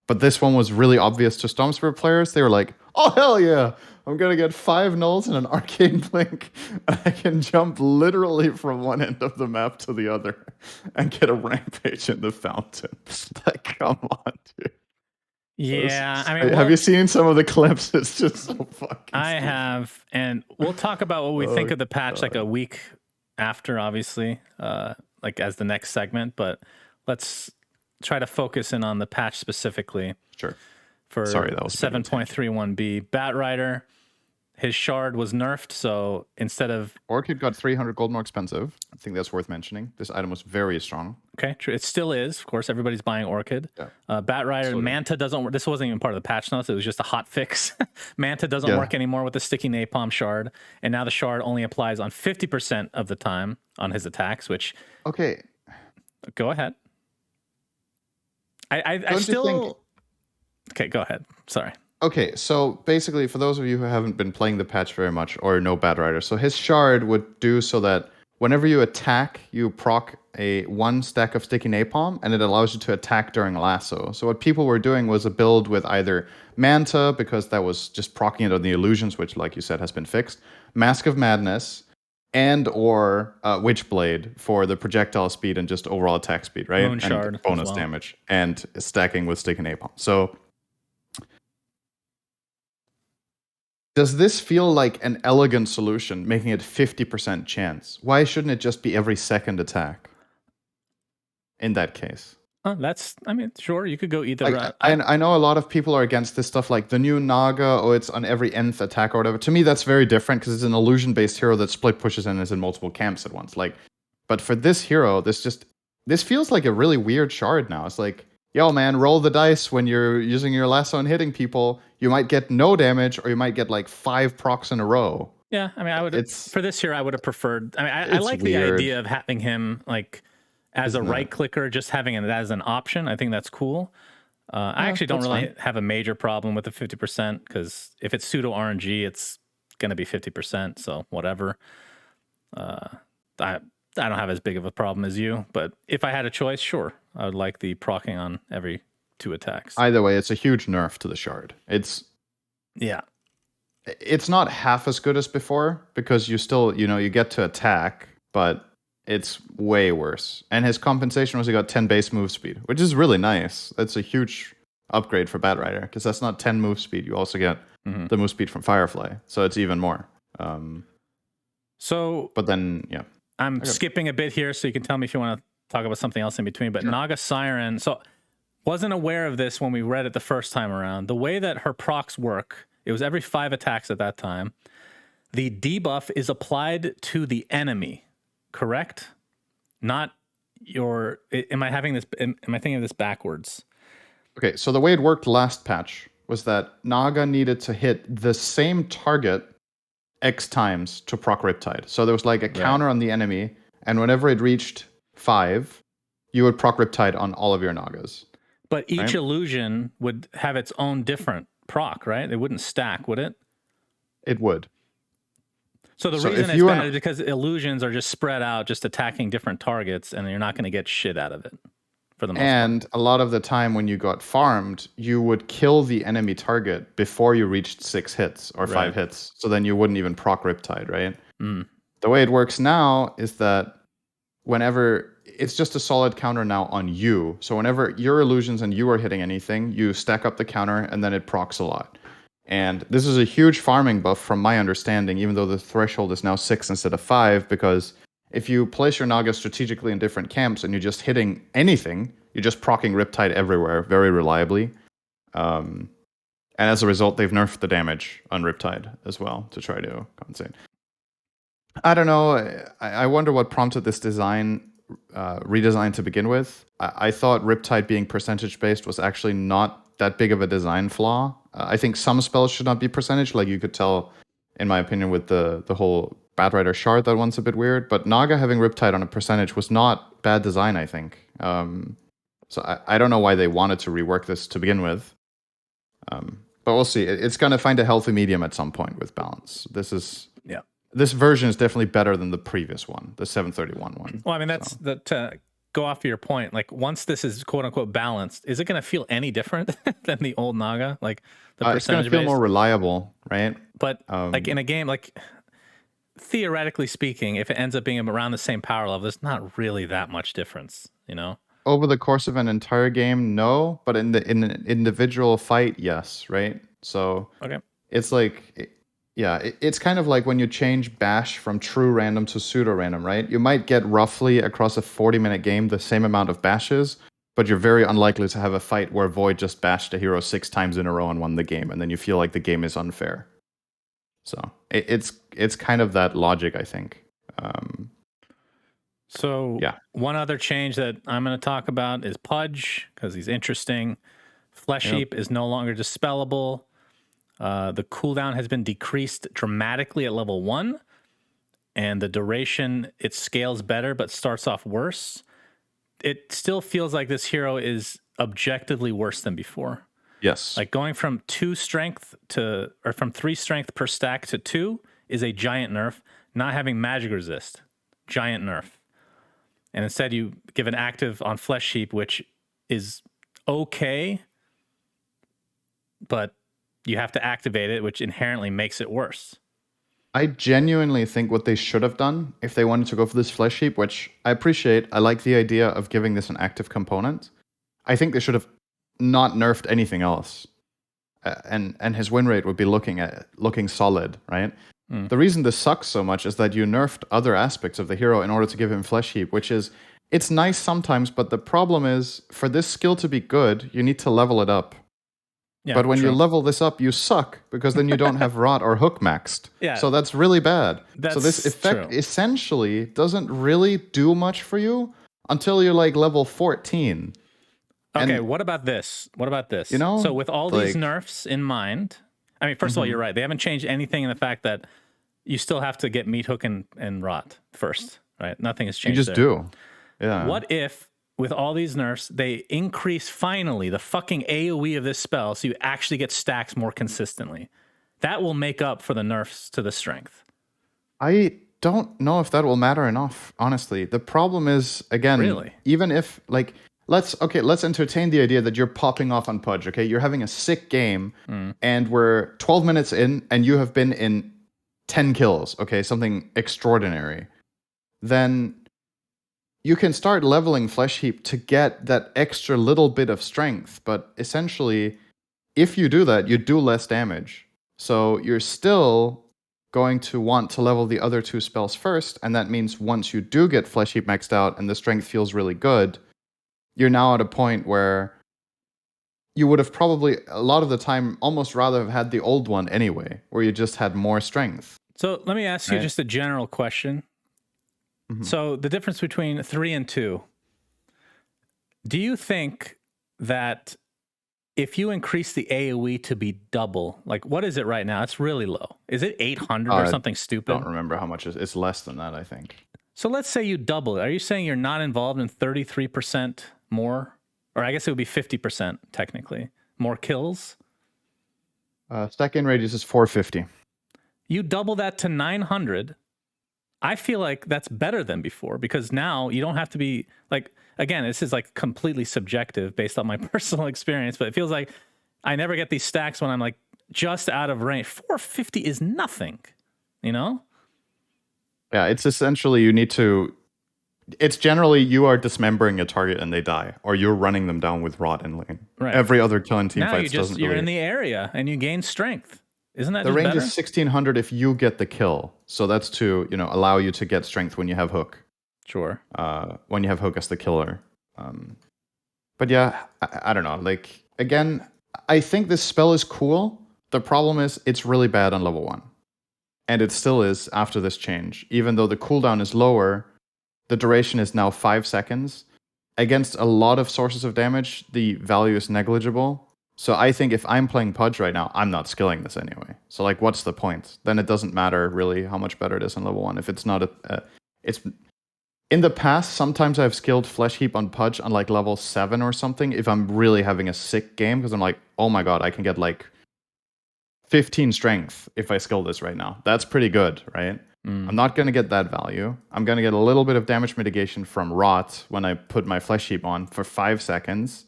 But this one was really obvious to Stormspirit players. They were like, oh, hell yeah, I'm going to get 5 nulls and an Arcane Blink. And I can jump literally from one end of the map to the other and get a rampage in the fountain. Like, come on, dude. Yeah, have you seen some of the clips? It's just so fucking I stupid. have, and we'll talk about what we think of the patch like a week after, obviously, like as the next segment. But let's try to focus in on the patch specifically. Sure. For 7.31b, Batrider, his shard was nerfed, so instead of Orchid got 300 gold more expensive. I think that's worth mentioning. This item was very strong. Okay, true. It still is. Of course, everybody's buying Orchid. Yeah. Batrider, Manta doesn't work. This wasn't even part of the patch notes. It was just a hot fix. Manta doesn't work anymore with the sticky napalm shard, and now the shard only applies on 50% of the time on his attacks, which... Okay. Go ahead. I still... Okay, go ahead. Sorry. Okay, so basically, for those of you who haven't been playing the patch very much or know Batrider, so his shard would do so that whenever you attack, you proc a 1 stack of sticky napalm, and it allows you to attack during lasso. So what people were doing was a build with either Manta, because that was just proccing it on the illusions, which, like you said, has been fixed, Mask of Madness, and or Witchblade for the projectile speed and just overall attack speed, right? Moon Shard and bonus damage, and stacking with sticky napalm. So does this feel like an elegant solution, making it 50% chance? Why shouldn't it just be every second attack in that case? Sure, you could go either. Like, I know a lot of people are against this stuff, like the new Naga, it's on every nth attack or whatever. To me, that's very different because it's an illusion-based hero that split pushes and is in multiple camps at once. But for this hero, this feels like a really weird shard now. It's like, yo, man, roll the dice when you're using your lasso and hitting people. You might get no damage, or you might get like 5 procs in a row. Yeah, I would. For this here, I would have preferred. I like the idea of having him like as a right clicker, just having it as an option. I think that's cool. I actually don't really have a major problem with the 50% because if it's pseudo RNG, it's going to be 50%. So whatever. I don't have as big of a problem as you, but if I had a choice, sure, I would like the proccing on every 2 attacks. Either way, it's a huge nerf to the shard. It's not half as good as before because you still, you get to attack, but it's way worse. And his compensation was he got 10 base move speed, which is really nice. That's a huge upgrade for Batrider because that's not 10 move speed. You also get the move speed from Firefly, so it's even more. But then, yeah. I'm skipping a bit here, so you can tell me if you want to talk about something else in between. But sure. Naga Siren, so wasn't aware of this when we read it the first time around. The way that her procs work, it was every 5 attacks at that time. The debuff is applied to the enemy, correct? Not your. Am I thinking of this backwards? Okay, so the way it worked last patch was that Naga needed to hit the same target X times to proc Riptide. So there was like a counter on the enemy, and whenever it reached 5, you would proc Riptide on all of your Nagas. But each Right? illusion would have its own different proc, right? It wouldn't stack, would it? It would. So the So reason if it's you bad and is because illusions are just spread out, just attacking different targets, and you're not going to get shit out of it for the most part. And a lot of the time when you got farmed, you would kill the enemy target before you reached 6 hits or 5 Right. hits. So then you wouldn't even proc Riptide, right? Mm. The way it works now is that whenever it's just a solid counter now on you. So whenever your illusions and you are hitting anything, you stack up the counter and then it procs a lot. And this is a huge farming buff from my understanding, even though the threshold is now 6 instead of 5, because if you place your Naga strategically in different camps and you're just hitting anything, you're just proccing Riptide everywhere very reliably. And as a result, they've nerfed the damage on Riptide as well to try to compensate. I don't know. I wonder what prompted this redesign to begin with. I thought Riptide being percentage based was actually not that big of a design flaw. I think some spells should not be percentage, like you could tell, in my opinion, with the whole Batrider Shard. That one's a bit weird. But Naga having Riptide on a percentage was not bad design, I think. So I don't know why they wanted to rework this to begin with. But we'll see. It's going to find a healthy medium at some point with balance. This version is definitely better than the previous one, the 731 one. Well, I mean, that's to go off of your point. Like, once this is quote unquote balanced, is it going to feel any different than the old Naga? Like the It's going percentage to feel based? more reliable, right? But like in a game, like theoretically speaking, if it ends up being around the same power level, there's not really that much difference, you know? Over the course of an entire game, no, but in an individual fight, yes, right? So Okay. it's like, it's kind of like when you change bash from true random to pseudo random, right? You might get roughly across a 40-minute game the same amount of bashes, but you're very unlikely to have a fight where Void just bashed a hero 6 times in a row and won the game, and then you feel like the game is unfair. So it's kind of that logic, I think. So Yeah. one other change that I'm going to talk about is Pudge, because he's interesting. Flesh Heap is no longer dispellable. The cooldown has been decreased dramatically at level 1, and the duration, it scales better but starts off worse. It still feels like this hero is objectively worse than before. Yes. Like going from 3 strength per stack to 2 is a giant nerf. Not having magic resist, giant nerf. And instead you give an active on Flesh Heap, which is okay, but you have to activate it, which inherently makes it worse. I genuinely think what they should have done, if they wanted to go for this Flesh Heap, which I appreciate, I like the idea of giving this an active component. I think they should have not nerfed anything else. And his win rate would be looking solid, right? The reason this sucks so much is that you nerfed other aspects of the hero in order to give him Flesh Heap, which is, it's nice sometimes, but the problem is, for this skill to be good, you need to level it up. Yeah, but when true. you level this up, you suck, because then you don't have Rot or Hook maxed. Yeah. So that's really bad. That's so this effect true. essentially doesn't really do much for you until you're like level 14. Okay, what about this? You know, so with all these like- nerfs in mind, I mean, first of all, you're right. They haven't changed anything in the fact that you still have to get Meat Hook and Rot first, right? Nothing has You changed. just do. Yeah. What if, with all these nerfs, they increase finally the fucking AoE of this spell so you actually get stacks more consistently? That will make up for the nerfs to the strength. I don't know if that will matter enough, honestly. The problem is, again, Really? even if, like, let's entertain the idea that you're popping off on Pudge, okay? You're having a sick game, and we're 12 minutes in, and you have been in 10 kills, okay? Something extraordinary. Then you can start leveling Flesh Heap to get that extra little bit of strength, but essentially, if you do that, you do less damage. So you're still going to want to level the other 2 spells first, and that means once you do get Flesh Heap maxed out and the strength feels really good, you're now at a point where you would have probably, a lot of the time, almost rather have had the old one anyway, where you just had more strength. So let me ask you just a general question. So the difference between 3 and 2, do you think that if you increase the AoE to be double, like what is it right now? It's really low. Is it 800 or something stupid? Don't remember how much it's less than that, I think. So let's say you double it. Are you saying you're not involved in 33% more? Or I guess it would be 50% technically. More kills? Stack in radius is 450. You double that to 900. I feel like that's better than before because now you don't have to be like, again, this is like completely subjective based on my personal experience, but it feels like I never get these stacks when I'm like just out of range. 450 is nothing, you know? Yeah, it's essentially you need to. It's generally you are dismembering a target and they die, or you're running them down with rot in lane. Right. Every other kill in team Now fights doesn't you're really. in the area and you gain strength. Isn't that The just range better? is 1600 if you get the kill, so that's to allow you to get strength when you have hook. Sure. When you have hook as the killer. But yeah, I don't know. Like again, I think this spell is cool. The problem is it's really bad on level 1. And it still is after this change. Even though the cooldown is lower, the duration is now 5 seconds. Against a lot of sources of damage, the value is negligible. So I think if I'm playing Pudge right now, I'm not skilling this anyway. So like, what's the point? Then it doesn't matter really how much better it is on level 1. If it's not it's in the past, sometimes I've skilled Flesh Heap on Pudge on like level 7 or something if I'm really having a sick game, because I'm like, oh my god, I can get like 15 strength if I skill this right now. That's pretty good, right? I'm not going to get that value. I'm going to get a little bit of damage mitigation from Rot when I put my Flesh Heap on for 5 seconds.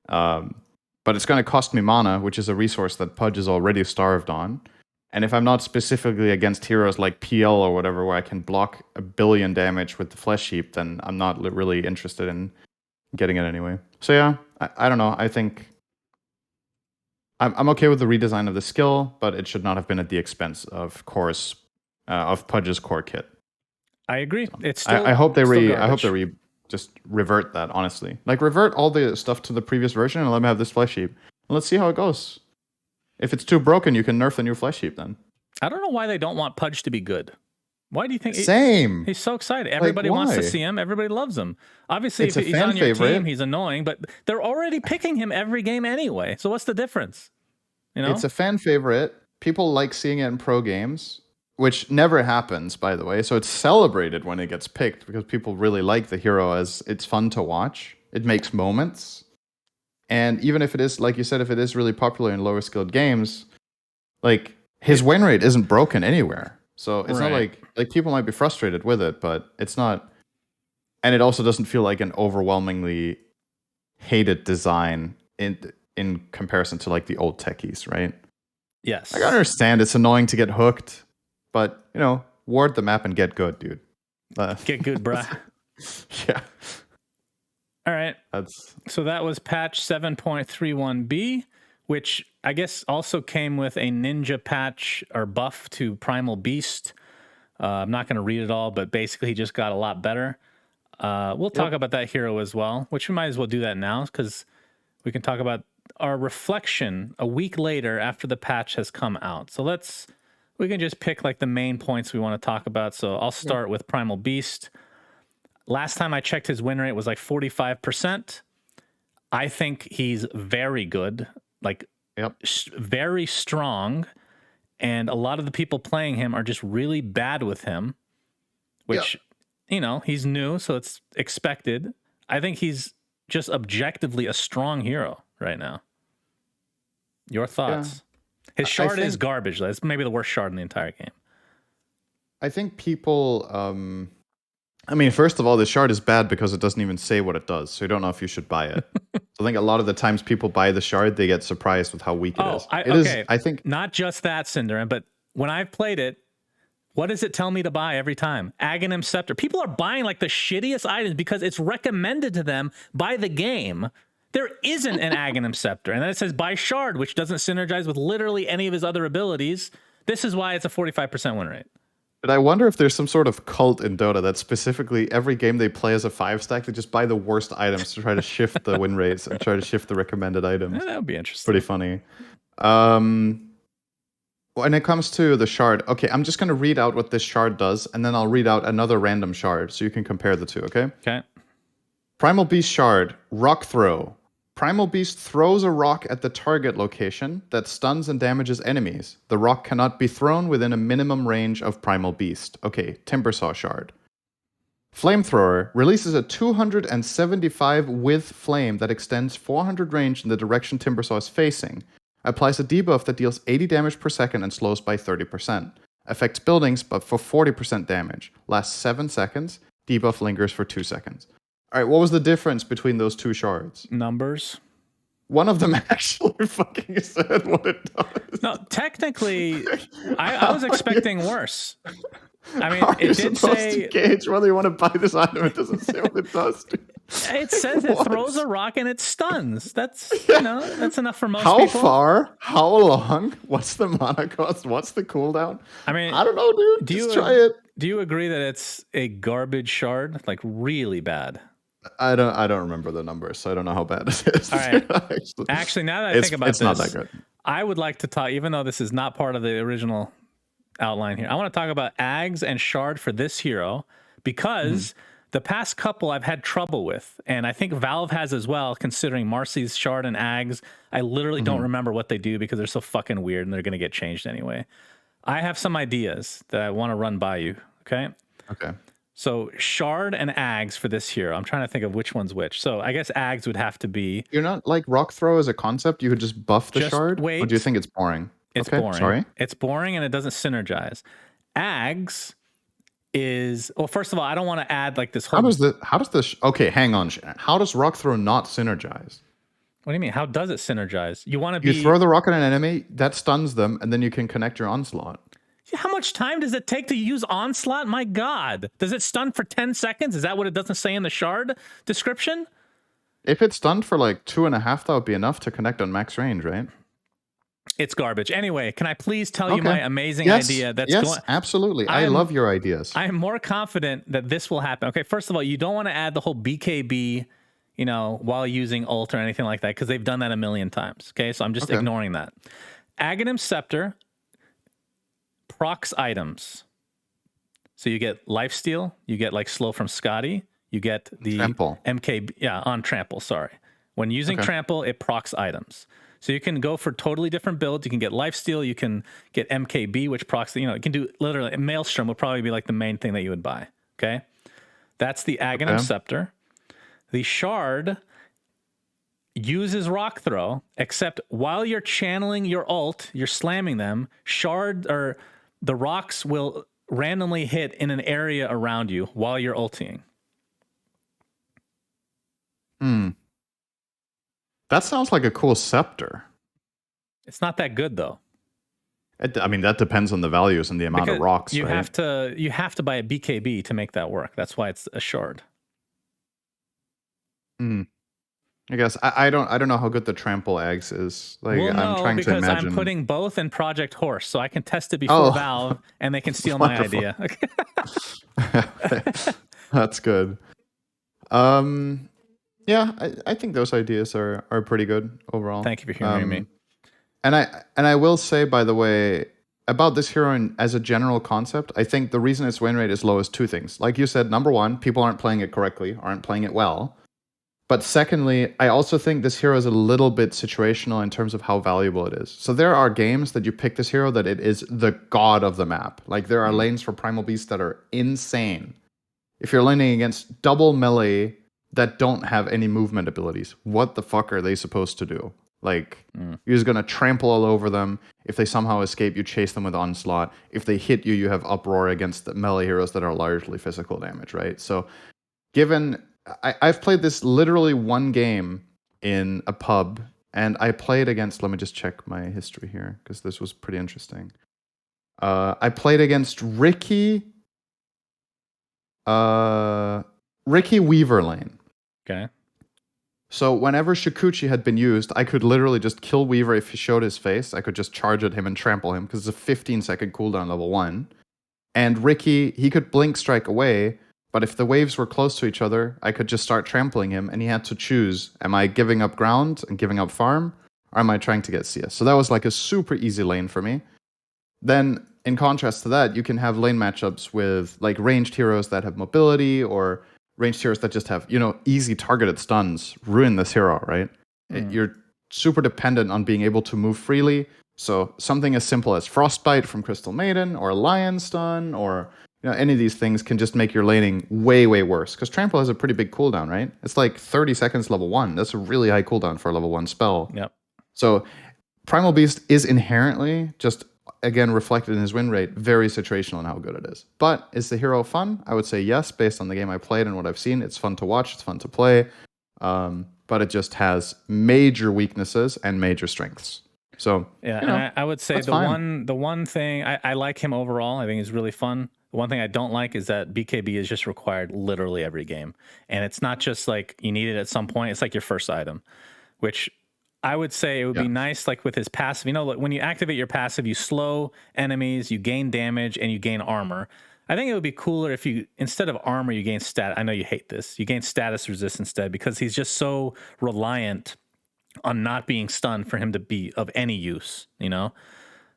But it's going to cost me mana, which is a resource that Pudge is already starved on. And if I'm not specifically against heroes like PL or whatever, where I can block 1 billion damage with the Flesh Heap, then I'm not really interested in getting it anyway. So yeah, I don't know. I think I'm okay with the redesign of the skill, but it should not have been at the expense of Pudge's core kit. I agree. It's still. I hope they I hope they just revert that. Honestly, like revert all the stuff to the previous version and let me have this Flesh Heap. And let's see how it goes. If it's too broken, you can nerf the new Flesh Heap then. I don't know why they don't want Pudge to be good. Why do you think? Same. He's so excited. Everybody wants to see him. Everybody loves him. Obviously, if he's on your team, he's annoying, but they're already picking him every game anyway. So what's the difference? It's a fan favorite. People like seeing it in pro games, which never happens, by the way. So it's celebrated when it gets picked because people really like the hero as it's fun to watch. It makes moments. And even if it is, like you said, if it is really popular in lower skilled games, like his win rate isn't broken anywhere. So it's not like people might be frustrated with it, but it's not. And it also doesn't feel like an overwhelmingly hated design in comparison to like the old techies, right? Yes. I understand it's annoying to get hooked, but ward the map and get good, dude. Get good, bruh. Yeah. All right. So that was patch 7.31b, which I guess also came with a ninja patch or buff to Primal Beast. I'm not going to read it all, but basically he just got a lot better. We'll talk about that hero as well, which we might as well do that now because we can talk about our reflection a week later after the patch has come out. So we can just pick like the main points we want to talk about. So I'll start with Primal Beast. Last time I checked, his win rate was like 45%. I think he's very good, like very strong. And a lot of the people playing him are just really bad with him, which, he's new, so it's expected. I think he's just objectively a strong hero right now. Your thoughts? Yeah. His shard is garbage. That's maybe the worst shard in the entire game. I think people... first of all, the shard is bad because it doesn't even say what it does, so you don't know if you should buy it. So I think a lot of the times people buy the shard, they get surprised with how weak it is. I think not just that, Cinder, but when I've played it, what does it tell me to buy every time? Aghanim Scepter. People are buying like the shittiest items because it's recommended to them by the game. There isn't an Aghanim Scepter, and then it says buy shard, which doesn't synergize with literally any of his other abilities. This is why it's a 45% win rate. But I wonder if there's some sort of cult in Dota that specifically every game they play as a 5-stack, they just buy the worst items to try to shift the win rates and try to shift the recommended items. That would be interesting. Pretty funny. When it comes to the shard, okay, I'm just going to read out what this shard does, and then I'll read out another random shard so you can compare the two, okay? Okay. Primal Beast Shard, Rock Throw. Primal Beast throws a rock at the target location that stuns and damages enemies. The rock cannot be thrown within a minimum range of Primal Beast. Okay, Timbersaw Shard. Flamethrower releases a 275 width flame that extends 400 range in the direction Timbersaw is facing. Applies a debuff that deals 80 damage per second and slows by 30%. Affects buildings but for 40% damage. Lasts 7 seconds. Debuff lingers for 2 seconds. Alright, what was the difference between those two shards? Numbers. One of them actually fucking said what it does. No, technically, I was expecting worse. I mean, How are you it did supposed say to gauge whether you want to buy this item? It doesn't say what it does. Dude. it says it What? throws a rock and it stuns. That's that's enough for most How people. far? How long? What's the mana cost? What's the cooldown? I mean, I don't know, dude. Just try it. Do you agree that it's a garbage shard? Like really bad? I don't remember the numbers, so I don't know how bad it is. All right. Actually, now that I think about it's not that good. I would like to talk, even though this is not part of the original outline here, I want to talk about Ags and Shard for this hero because the past couple I've had trouble with, and I think Valve has as well, considering Marcy's Shard and Ags. I literally don't remember what they do because they're so fucking weird and they're going to get changed anyway. I have some ideas that I want to run by you, okay? Okay. So Shard and Ags for this hero. I'm trying to think of which one's which. So I guess Ags would have to be... You're not like Rock Throw as a concept? You could just buff the shard? Wait. Or do you think it's boring? It's okay, boring. Sorry? It's boring and it doesn't synergize. Ags is... Well, first of all, I don't want to add like this whole... Okay, hang on, Shannon. How does Rock Throw not synergize? What do you mean? How does it synergize? You want to be... You throw the rock at an enemy, that stuns them, and then you can connect your onslaught. How much time does it take to use Onslaught? My God. Does it stun for 10 seconds? Is that what it doesn't say in the shard description? If it's stunned for like 2.5, that would be enough to connect on max range, right? It's garbage. Anyway, can I please tell you my amazing idea? Yes, absolutely. I love your ideas. I am more confident that this will happen. Okay, first of all, you don't want to add the whole BKB, while using ult or anything like that, because they've done that a million times. Okay, so I'm just ignoring that. Aghanim Scepter procs items. So you get lifesteal, you get like slow from Scotty, you get the trample. on trample, sorry. When using trample, it procs items. So you can go for totally different builds. You can get lifesteal, you can get MKB, which procs, you can do literally, Maelstrom would probably be like the main thing that you would buy. Okay. That's the Aghanim Scepter. The Shard uses Rock Throw, except while you're channeling your ult, you're slamming them, Shard or the rocks will randomly hit in an area around you while you're ulting. That sounds like a cool scepter. It's not that good though. I mean, that depends on the values and the amount of rocks. You have to buy a BKB to make that work. That's why it's a shard. I guess I don't know how good the trample eggs is. Like I'm trying to imagine. Because I'm putting both in Project Horse, so I can test it before Valve, and they can steal my idea. That's good. Yeah, I think those ideas are pretty good overall. Thank you for hearing me. And I will say, by the way, about this hero as a general concept, I think the reason its win rate is low is two things. Like you said, number one, people aren't playing it correctly, aren't playing it well. But secondly, I also think this hero is a little bit situational in terms of how valuable it is. So there are games that you pick this hero that it is the god of the map. Like there are lanes for Primal Beast that are insane. If you're laning against double melee that don't have any movement abilities, what the fuck are they supposed to do? Like, you're just going to trample all over them. If they somehow escape, you chase them with Onslaught. If they hit you, you have Uproar against the melee heroes that are largely physical damage, right? So given... I've played this literally one game in a pub, and I played against... Let me just check my history here, because this was pretty interesting. I played against Ricky Weaverlane. Okay. So whenever Shikuchi had been used, I could literally just kill Weaver if he showed his face. I could just charge at him and trample him, because it's a 15-second cooldown level 1. And Ricky, he could blink strike away, but if the waves were close to each other, I could just start trampling him, and he had to choose, am I giving up ground and giving up farm, or am I trying to get CS? So that was like a super easy lane for me. Then, in contrast to that, you can have lane matchups with like ranged heroes that have mobility, or ranged heroes that just have, easy targeted stuns ruin this hero, right? You're super dependent on being able to move freely. So something as simple as Frostbite from Crystal Maiden or Lion Stun or any of these things can just make your laning way, way worse. Because Trample has a pretty big cooldown, right? It's like 30 seconds level 1. That's a really high cooldown for a level 1 spell. Yep. So Primal Beast is inherently, just again reflected in his win rate, very situational in how good it is. But is the hero fun? I would say yes, based on the game I played and what I've seen. It's fun to watch. It's fun to play. But it just has major weaknesses and major strengths. So yeah, and I would say the fine. one thing I like him overall. I think he's really fun. The one thing I don't like is that BKB is just required literally every game, and it's not just like you need it at some point. It's like your first item, which I would say it would be nice, like with his passive. When you activate your passive, you slow enemies, you gain damage, and you gain armor. I think it would be cooler if you, instead of armor, you gain stat. I know you hate this. You gain status resist instead, because he's just so reliant on not being stunned for him to be of any use, So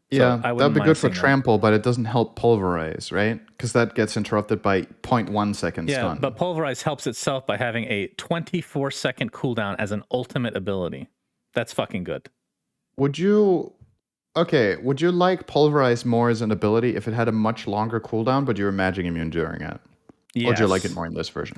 yeah, that'd be good for that. Trample, but it doesn't help Pulverize, right? Because that gets interrupted by 0.1 second stun. Yeah, but Pulverize helps itself by having a 24-second cooldown as an ultimate ability. That's fucking good. Would you like Pulverize more as an ability if it had a much longer cooldown, but you were magic immune during it? Yes. Or do you like it more in this version?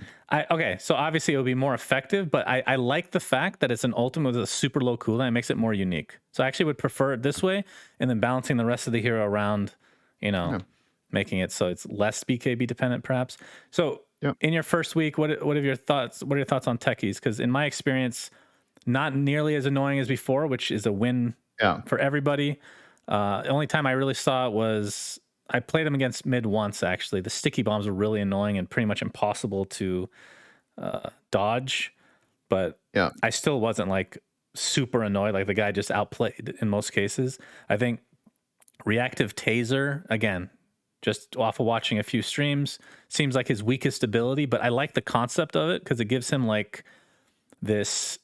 So obviously it would be more effective, but I like the fact that it's an ultimate with a super low cooldown. It makes it more unique. So I actually would prefer it this way, and then balancing the rest of the hero around, making it so it's less BKB dependent, perhaps. So in your first week, what are your thoughts? What are your thoughts on techies? Because in my experience, not nearly as annoying as before, which is a win for everybody. The only time I really saw it was I played him against mid once, actually. The sticky bombs were really annoying and pretty much impossible to dodge. But I still wasn't like super annoyed. Like the guy just outplayed in most cases. I think reactive taser, again, just off of watching a few streams, seems like his weakest ability. But I like the concept of it because it gives him like this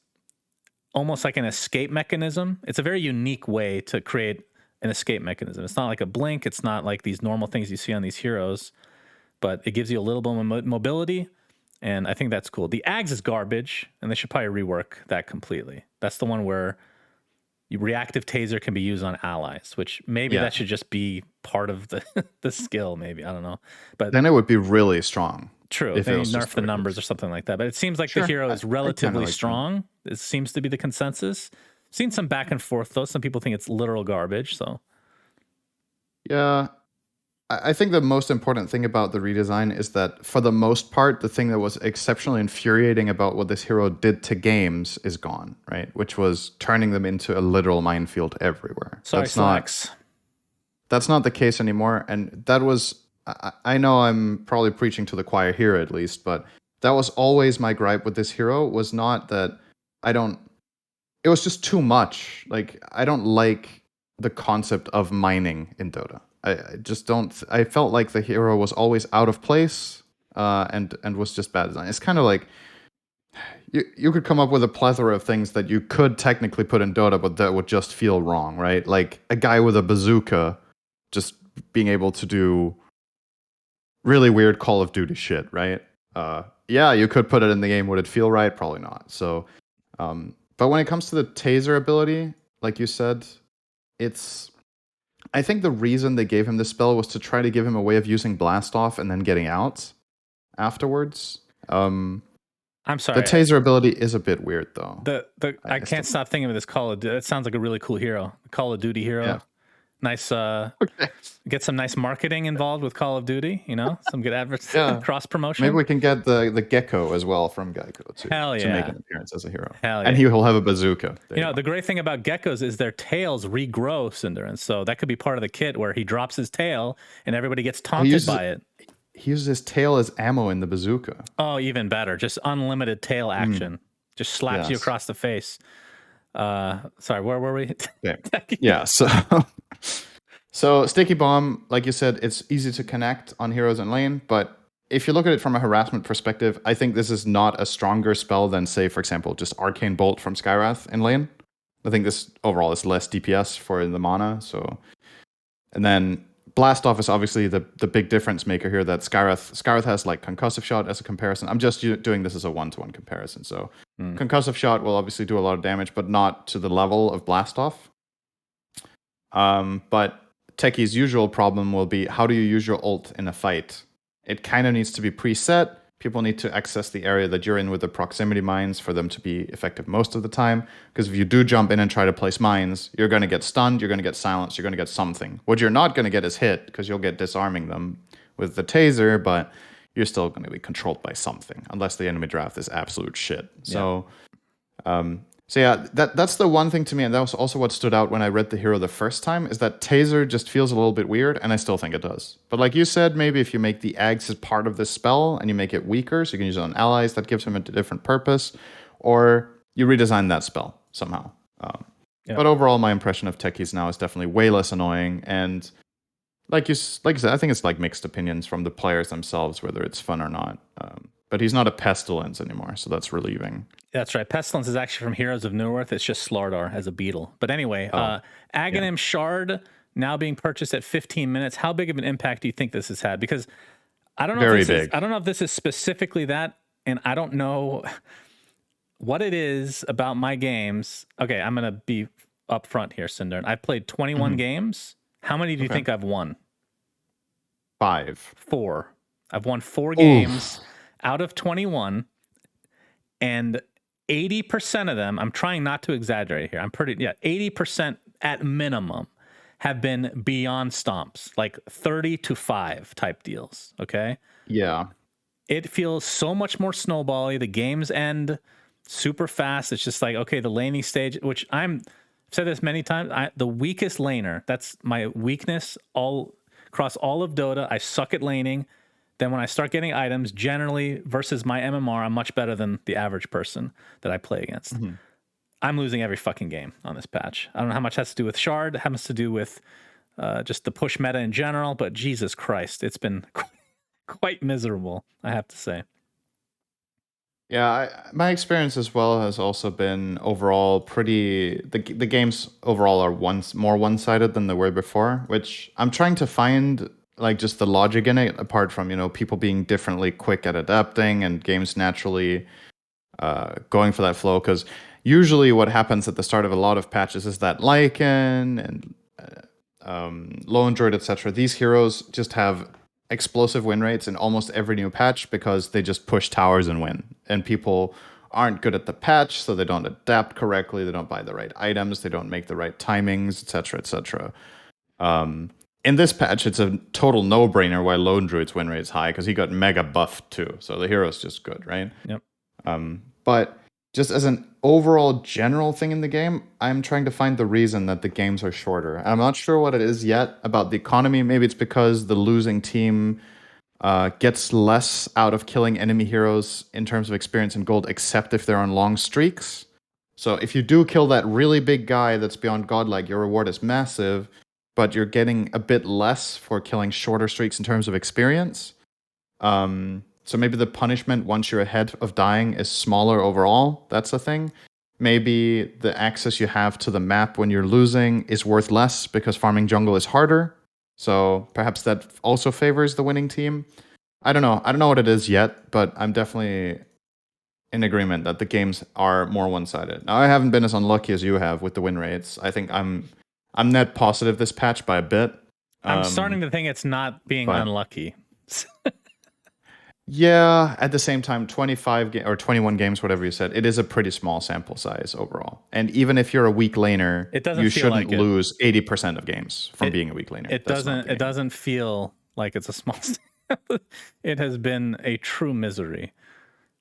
almost like an escape mechanism. It's a very unique way to create an escape mechanism. It's not like a blink. It's not like these normal things you see on these heroes, but it gives you a little bit of mobility, and I think that's cool. The Ags is garbage, and they should probably rework that completely. That's the one where reactive taser can be used on allies, which maybe that should just be part of the skill. Maybe, I don't know, but then it would be really strong. True, if they nerf the numbers or something like that. But it seems like the hero is relatively strong. It seems to be the consensus. Seen some back and forth though. Some people think it's literal garbage. So yeah, I think the most important thing about the redesign is that for the most part, the thing that was exceptionally infuriating about what this hero did to games is gone, right? Which was turning them into a literal minefield everywhere. Sorry, Slacks. That's not the case anymore, and that was. I know I'm probably preaching to the choir here at least, but that was always my gripe with this hero, was not that it was just too much. Like, I don't like the concept of mining in Dota. I just don't. I felt like the hero was always out of place, and was just bad design. It's kind of like you could come up with a plethora of things that you could technically put in Dota, but that would just feel wrong, right? Like a guy with a bazooka just being able to do really weird Call of Duty shit, right? You could put it in the game. Would it feel right? Probably not. So, but when it comes to the taser ability, like you said, I think the reason they gave him this spell was to try to give him a way of using Blast Off and then getting out afterwards. I'm sorry. The taser ability is a bit weird, though. I can't stop thinking of this Call of Duty. It sounds like a really cool hero. Call of Duty hero. Yeah. Nice. Get some nice marketing involved with Call of Duty. Some good advertising, cross promotion. Maybe we can get the Gecko as well from Geico to make an appearance as a hero. And he will have a bazooka. The great thing about geckos is their tails regrow, Cinderance. So that could be part of the kit where he drops his tail and everybody gets taunted by it. He uses his tail as ammo in the bazooka. Oh, even better. Just unlimited tail action. Just slaps you across the face. Sorry, where were we? Yeah. So Sticky Bomb, like you said, it's easy to connect on heroes in lane, but if you look at it from a harassment perspective, I think this is not a stronger spell than, say, for example, just Arcane Bolt from Skywrath in lane. I think this overall is less DPS for the mana. So, and then Blast Off is obviously the big difference maker here. That Skyrath has like Concussive Shot as a comparison. I'm just doing this as a 1-to-1 comparison. So Concussive Shot will obviously do a lot of damage, but not to the level of Blast Off. But Techie's usual problem will be, how do you use your ult in a fight? It kind of needs to be preset. People need to access the area that you're in with the proximity mines for them to be effective most of the time. Because if you do jump in and try to place mines, you're going to get stunned, you're going to get silenced, you're going to get something. What you're not going to get is hit, because you'll get disarming them with the taser, but you're still going to be controlled by something, unless the enemy draft is absolute shit. So, that's the one thing to me, and that was also what stood out when I read the hero the first time, is that taser just feels a little bit weird, and I still think it does. But like you said, maybe if you make the Ags as part of this spell, and you make it weaker, so you can use it on allies, that gives him a different purpose, or you redesign that spell somehow. But overall, my impression of Techies now is definitely way less annoying, and like you said, I think it's like mixed opinions from the players themselves, whether it's fun or not. But he's not a Pestilence anymore, so that's relieving. That's right. Pestilence is actually from Heroes of Newerth. It's just Slardar as a beetle. But anyway, Aghanim Shard now being purchased at 15 minutes. How big of an impact do you think this has had? Because I don't know I don't know if this is specifically that, and I don't know what it is about my games. Okay, I'm going to be upfront here, Cinder. I've played 21 games. How many do you think I've won? 5. 4. I've won 4 games out of 21, and 80% of them, I'm trying not to exaggerate here. 80% at minimum have been beyond stomps, like 30-5 type deals. Okay. Yeah. It feels so much more snowbally. The games end super fast. It's just like, okay, the laning stage, which I've said this many times, the weakest laner, that's my weakness all across all of Dota. I suck at laning. Then when I start getting items, generally versus my MMR, I'm much better than the average person that I play against. I'm losing every fucking game on this patch. I don't know how much that's to do with Shard, how much to do with just the push meta in general, but Jesus Christ, it's been quite miserable, I have to say. Yeah, my experience as well has also been overall pretty. The games overall are more one-sided than they were before, which I'm trying to find like just the logic in it, apart from people being differently quick at adapting and games naturally going for that flow. Because usually what happens at the start of a lot of patches is that Lycan and Lone Druid, etc. These heroes just have explosive win rates in almost every new patch because they just push towers and win. And people aren't good at the patch, so they don't adapt correctly, they don't buy the right items, they don't make the right timings, etc., etc. In this patch, it's a total no-brainer why Lone Druid's win rate is high, because he got mega buffed too, so the hero's just good, right? Yep. But just as an overall general thing in the game, I'm trying to find the reason that the games are shorter. I'm not sure what it is yet about the economy. Maybe it's because the losing team gets less out of killing enemy heroes in terms of experience and gold, except if they're on long streaks. So if you do kill that really big guy that's beyond godlike, your reward is massive, but you're getting a bit less for killing shorter streaks in terms of experience. So maybe the punishment once you're ahead of dying is smaller overall. That's the thing. Maybe the access you have to the map when you're losing is worth less because farming jungle is harder. So perhaps that also favors the winning team. I don't know. I don't know what it is yet, but I'm definitely in agreement that the games are more one-sided. Now, I haven't been as unlucky as you have with the win rates. I think I'm net positive this patch by a bit. I'm starting to think it's not being unlucky. Yeah, at the same time, or 21 games, whatever you said, it is a pretty small sample size overall. And even if you're a weak laner, you shouldn't lose 80% of games from being a weak laner. It doesn't feel like it's a small sample. It has been a true misery.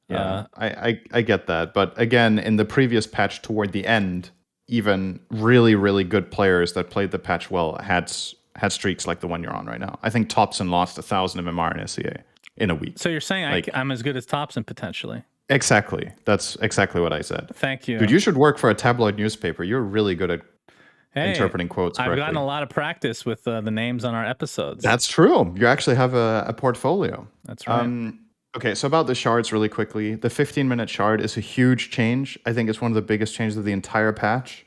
Yeah, I get that. But again, in the previous patch toward the end, even really, really good players that played the patch well had streaks like the one you're on right now. I think Topson lost 1,000 MMR in SEA in a week. So you're saying I'm as good as Topson potentially? Exactly. That's exactly what I said. Thank you. Dude, you should work for a tabloid newspaper. You're really good at interpreting quotes correctly. I've gotten a lot of practice with the names on our episodes. That's true. You actually have a portfolio. That's right. Okay, so about the shards really quickly. The 15-minute shard is a huge change. I think it's one of the biggest changes of the entire patch.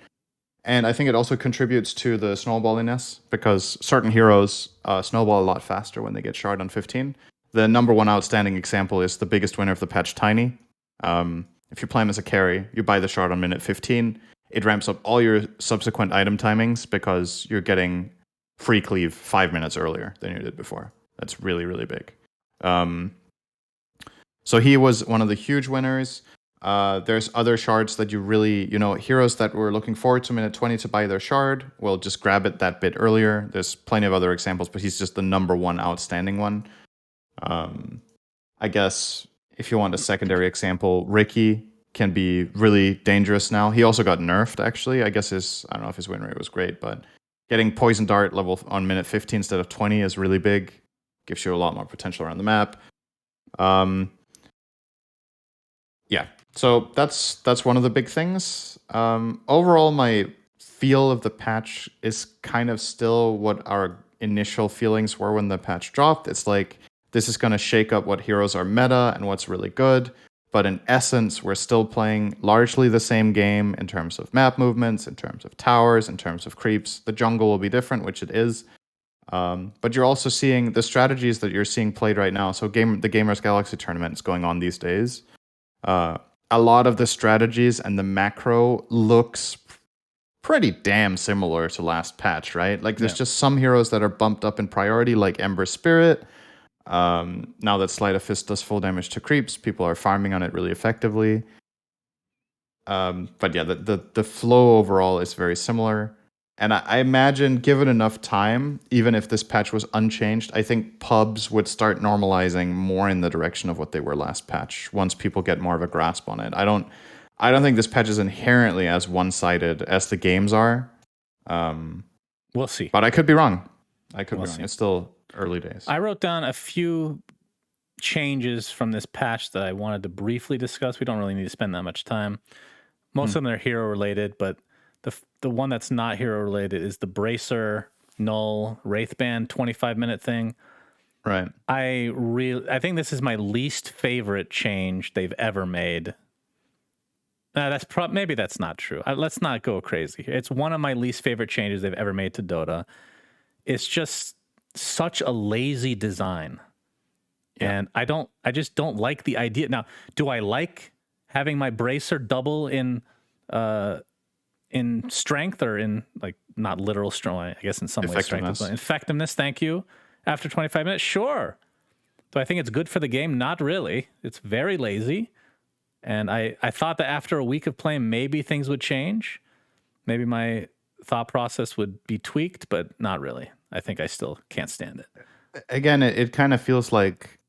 And I think it also contributes to the snowballiness because certain heroes snowball a lot faster when they get shard on 15. The number one outstanding example is the biggest winner of the patch, Tiny. If you play him as a carry, you buy the shard on minute 15. It ramps up all your subsequent item timings because you're getting free cleave 5 minutes earlier than you did before. That's really, really big. So he was one of the huge winners. There's other shards that you really, heroes that were looking forward to minute 20 to buy their shard will just grab it that bit earlier. There's plenty of other examples, but he's just the number one outstanding one. I guess if you want a secondary example, Ricky can be really dangerous now. He also got nerfed, actually. I guess I don't know if his win rate was great, but getting Poison Dart level on minute 15 instead of 20 is really big. Gives you a lot more potential around the map. Yeah, so that's one of the big things. Overall, my feel of the patch is kind of still what our initial feelings were when the patch dropped. It's like, this is going to shake up what heroes are meta and what's really good. But in essence, we're still playing largely the same game in terms of map movements, in terms of towers, in terms of creeps. The jungle will be different, which it is. But you're also seeing the strategies that you're seeing played right now. So the Gamers Galaxy tournament is going on these days. A lot of the strategies and the macro looks pretty damn similar to last patch, right? Like there's just some heroes that are bumped up in priority, like Ember Spirit. Now that Sleight of Fist does full damage to creeps, people are farming on it really effectively. But yeah, the flow overall is very similar. And I imagine, given enough time, even if this patch was unchanged, I think pubs would start normalizing more in the direction of what they were last patch once people get more of a grasp on it. I don't think this patch is inherently as one-sided as the games are. We'll see. But I could be wrong. It's still early days. I wrote down a few changes from this patch that I wanted to briefly discuss. We don't really need to spend that much time. Most of them are hero related, but the one that's not hero related is the Bracer Null Wraithband 25-minute thing. Right. I think this is my least favorite change they've ever made. Maybe that's not true. Let's not go crazy here. It's one of my least favorite changes they've ever made to Dota. It's just such a lazy design. Yeah. And I just don't like the idea. Now, do I like having my Bracer double in strength, or in, like, not literal strength, I guess in some ways strength. Effectiveness, thank you. After 25 minutes, sure. Do I think it's good for the game? Not really. It's very lazy. And I thought that after a week of playing, maybe things would change. Maybe my thought process would be tweaked, but not really. I think I still can't stand it. Again, it kind of feels like,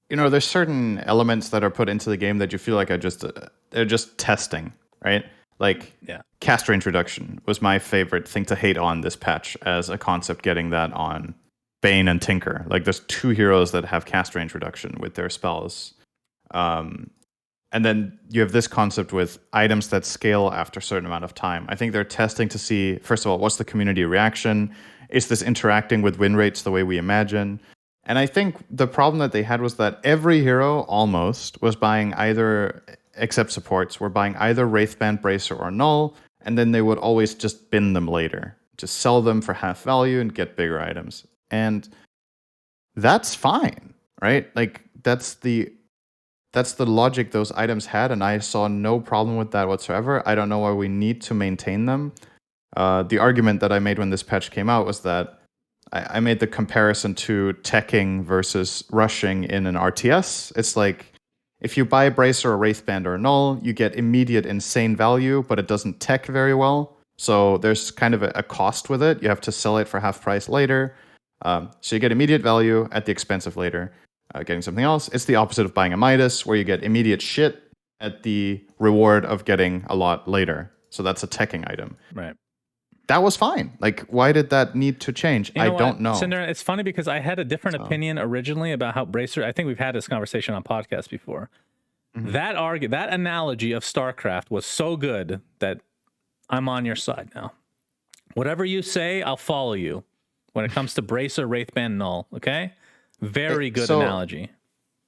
there's certain elements that are put into the game that you feel like they're just testing, right? Like, caster introduction was my favorite thing to hate on this patch as a concept, getting that on Bane and Tinker. Like, there's two heroes that have caster introduction with their spells. And then you have this concept with items that scale after a certain amount of time. I think they're testing to see, first of all, what's the community reaction? Is this interacting with win rates the way we imagine? And I think the problem that they had was that every hero almost was buying either, except supports, were buying either Wraithband, Bracer, or Null, and then they would always just bin them later. Just sell them for half value and get bigger items. And that's fine, right? Like, that's the logic those items had, and I saw no problem with that whatsoever. I don't know why we need to maintain them. The argument that I made when this patch came out was that I made the comparison to teching versus rushing in an RTS. It's like, if you buy a Bracer, or Wraithband, or Null, you get immediate insane value, but it doesn't tech very well. So there's kind of a cost with it. You have to sell it for half price later. So you get immediate value at the expense of later getting something else. It's the opposite of buying a Midas, where you get immediate shit at the reward of getting a lot later. So that's a teching item. Right. That was fine. Like, why did that need to change? I don't know. Cinder, it's funny because I had a different opinion originally about how Bracer, I think we've had this conversation on podcasts before. Mm-hmm. That analogy of StarCraft was so good that I'm on your side now. Whatever you say, I'll follow you when it comes to Bracer, Wraithband, Null. Okay? Very good analogy.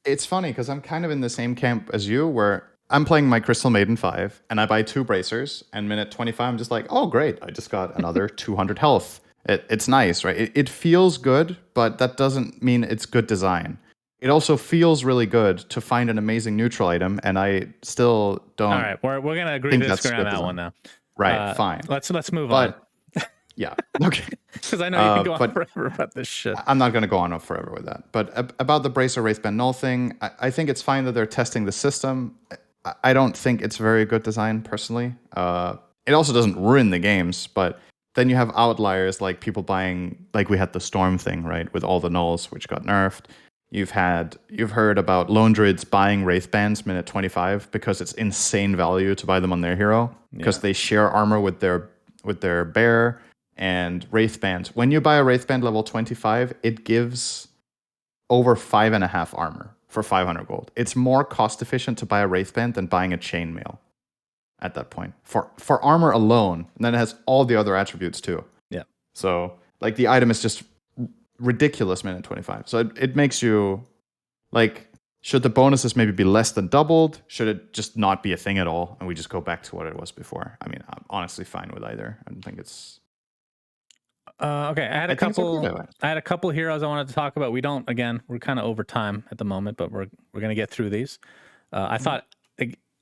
It's funny because I'm kind of in the same camp as you, where I'm playing my Crystal Maiden 5, and I buy 2 bracers, and minute 25, I'm just like, oh, great, I just got another 200 health. It's nice, right? It feels good, but that doesn't mean it's good design. It also feels really good to find an amazing neutral item, and I still don't All right, we're gonna agree to think that's disagree on good that design. one now. Right, fine. Let's move on, But, yeah, okay. because I know you can go on But forever about this shit. I'm not going to go on forever with that. But about the Bracer Wraithband Null thing, I think it's fine that they're testing the system. I don't think it's very good design, personally. It also doesn't ruin the games, but then you have outliers like people buying, like we had the Storm thing, right, with all the nulls, which got nerfed. You've heard about Lone Druids buying Wraithbands minute 25 because it's insane value to buy them on their hero because they share armor with their bear. And Wraithband. When you buy a Wraithband level 25, it gives over 5.5 armor for 500 gold. It's more cost efficient to buy a Wraithband than buying a chainmail at that point. For armor alone, and then it has all the other attributes too. Yeah. So like the item is just ridiculous minute 25. So it makes you like, should the bonuses maybe be less than doubled? Should it just not be a thing at all? And we just go back to what it was before? I mean, I'm honestly fine with either. I don't think it's... Okay, I had a couple heroes I wanted to talk about. We're kind of over time at the moment, but we're gonna get through these. I thought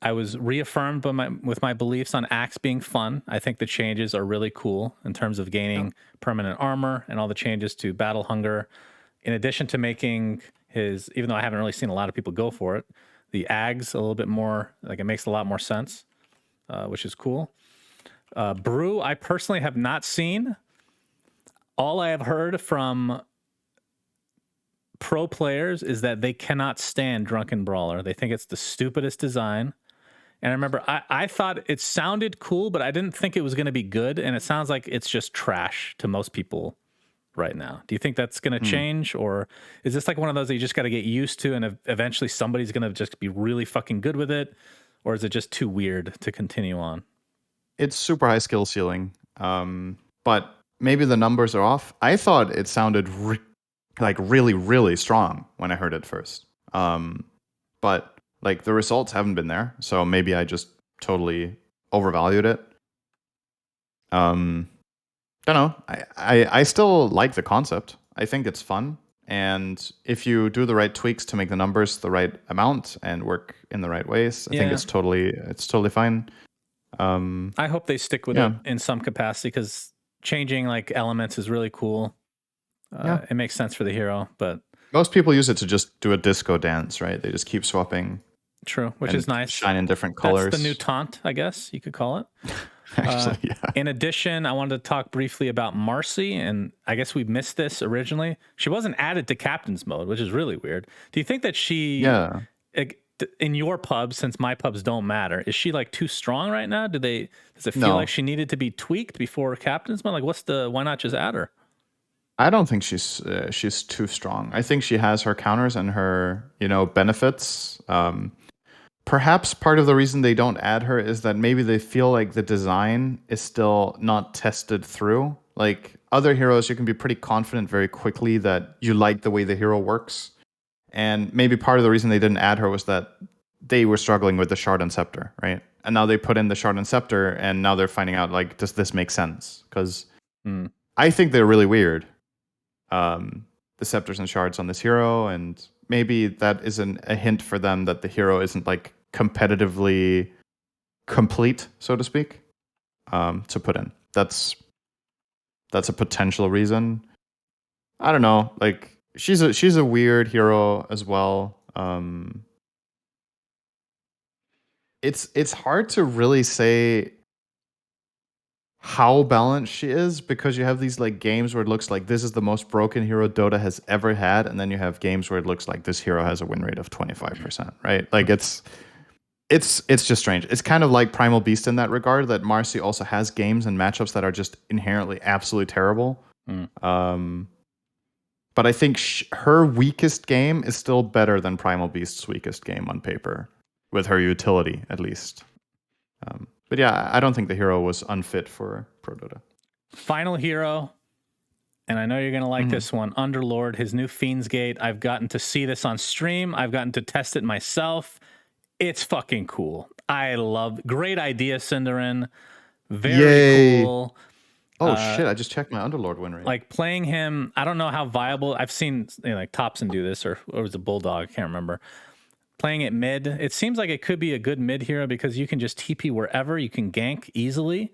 I was reaffirmed with my beliefs on Axe being fun. I think the changes are really cool in terms of gaining permanent armor and all the changes to battle hunger. In addition to making his, even though I haven't really seen a lot of people go for it, the Ags a little bit more, like it makes a lot more sense, which is cool. Brew, I personally have not seen. All I have heard from pro players is that they cannot stand Drunken Brawler. They think it's the stupidest design. And I remember I thought it sounded cool, but I didn't think it was going to be good. And it sounds like it's just trash to most people right now. Do you think that's going to change? Or is this like one of those that you just got to get used to and eventually somebody's going to just be really fucking good with it? Or is it just too weird to continue on? It's super high skill ceiling. But maybe the numbers are off. I thought it sounded really, really strong when I heard it first. But like the results haven't been there, so maybe I just totally overvalued it. Don't know. I still like the concept. I think it's fun, and if you do the right tweaks to make the numbers the right amount and work in the right ways, I think it's totally fine. I hope they stick with it in some capacity because changing like elements is really cool. It makes sense for the hero, but most people use it to just do a disco dance, right? They just keep swapping. True, which is nice. Shine in different colors. That's the new taunt, I guess you could call it. Actually, yeah. In addition, I wanted to talk briefly about Marcy, and I guess we missed this originally. She wasn't added to captain's mode, which is really weird. Do you think that she, in your pubs, since my pubs don't matter, is she like too strong right now? Does it feel like she needed to be tweaked before captain's mode? Like, why not just add her? I don't think she's too strong. I think she has her counters and her benefits. Perhaps part of the reason they don't add her is that maybe they feel like the design is still not tested through. Like other heroes, you can be pretty confident very quickly that you like the way the hero works. And maybe part of the reason they didn't add her was that they were struggling with the Shard and Scepter, right? And now they put in the Shard and Scepter, and now they're finding out, like, does this make sense? Because I think they're really weird. The Scepters and Shards on this hero, and maybe that isn't a hint for them that the hero isn't like competitively complete, so to speak, to put in. That's a potential reason. I don't know. Like she's a weird hero as well. It's hard to really say how balanced she is because you have these like games where it looks like this is the most broken hero Dota has ever had, and then you have games where it looks like this hero has a win rate of 25%, right? Like it's just strange. It's kind of like Primal Beast in that regard, that Marcy also has games and matchups that are just inherently absolutely terrible. But I think her weakest game is still better than Primal Beast's weakest game on paper, with her utility at least. But yeah, I don't think the hero was unfit for Pro Dota. Final hero, and I know you're going to like this one, Underlord, his new Fiend's Gate. I've gotten to see this on stream. I've gotten to test it myself. It's fucking cool. I love. Great idea, Cinderin. Very Yay. cool. Oh shit! I just checked my Underlord win rate. Like playing him, I don't know how viable. I've seen like Thompson do this, or it was a Bulldog. I can't remember. Playing it mid, it seems like it could be a good mid hero because you can just TP wherever. You can gank easily.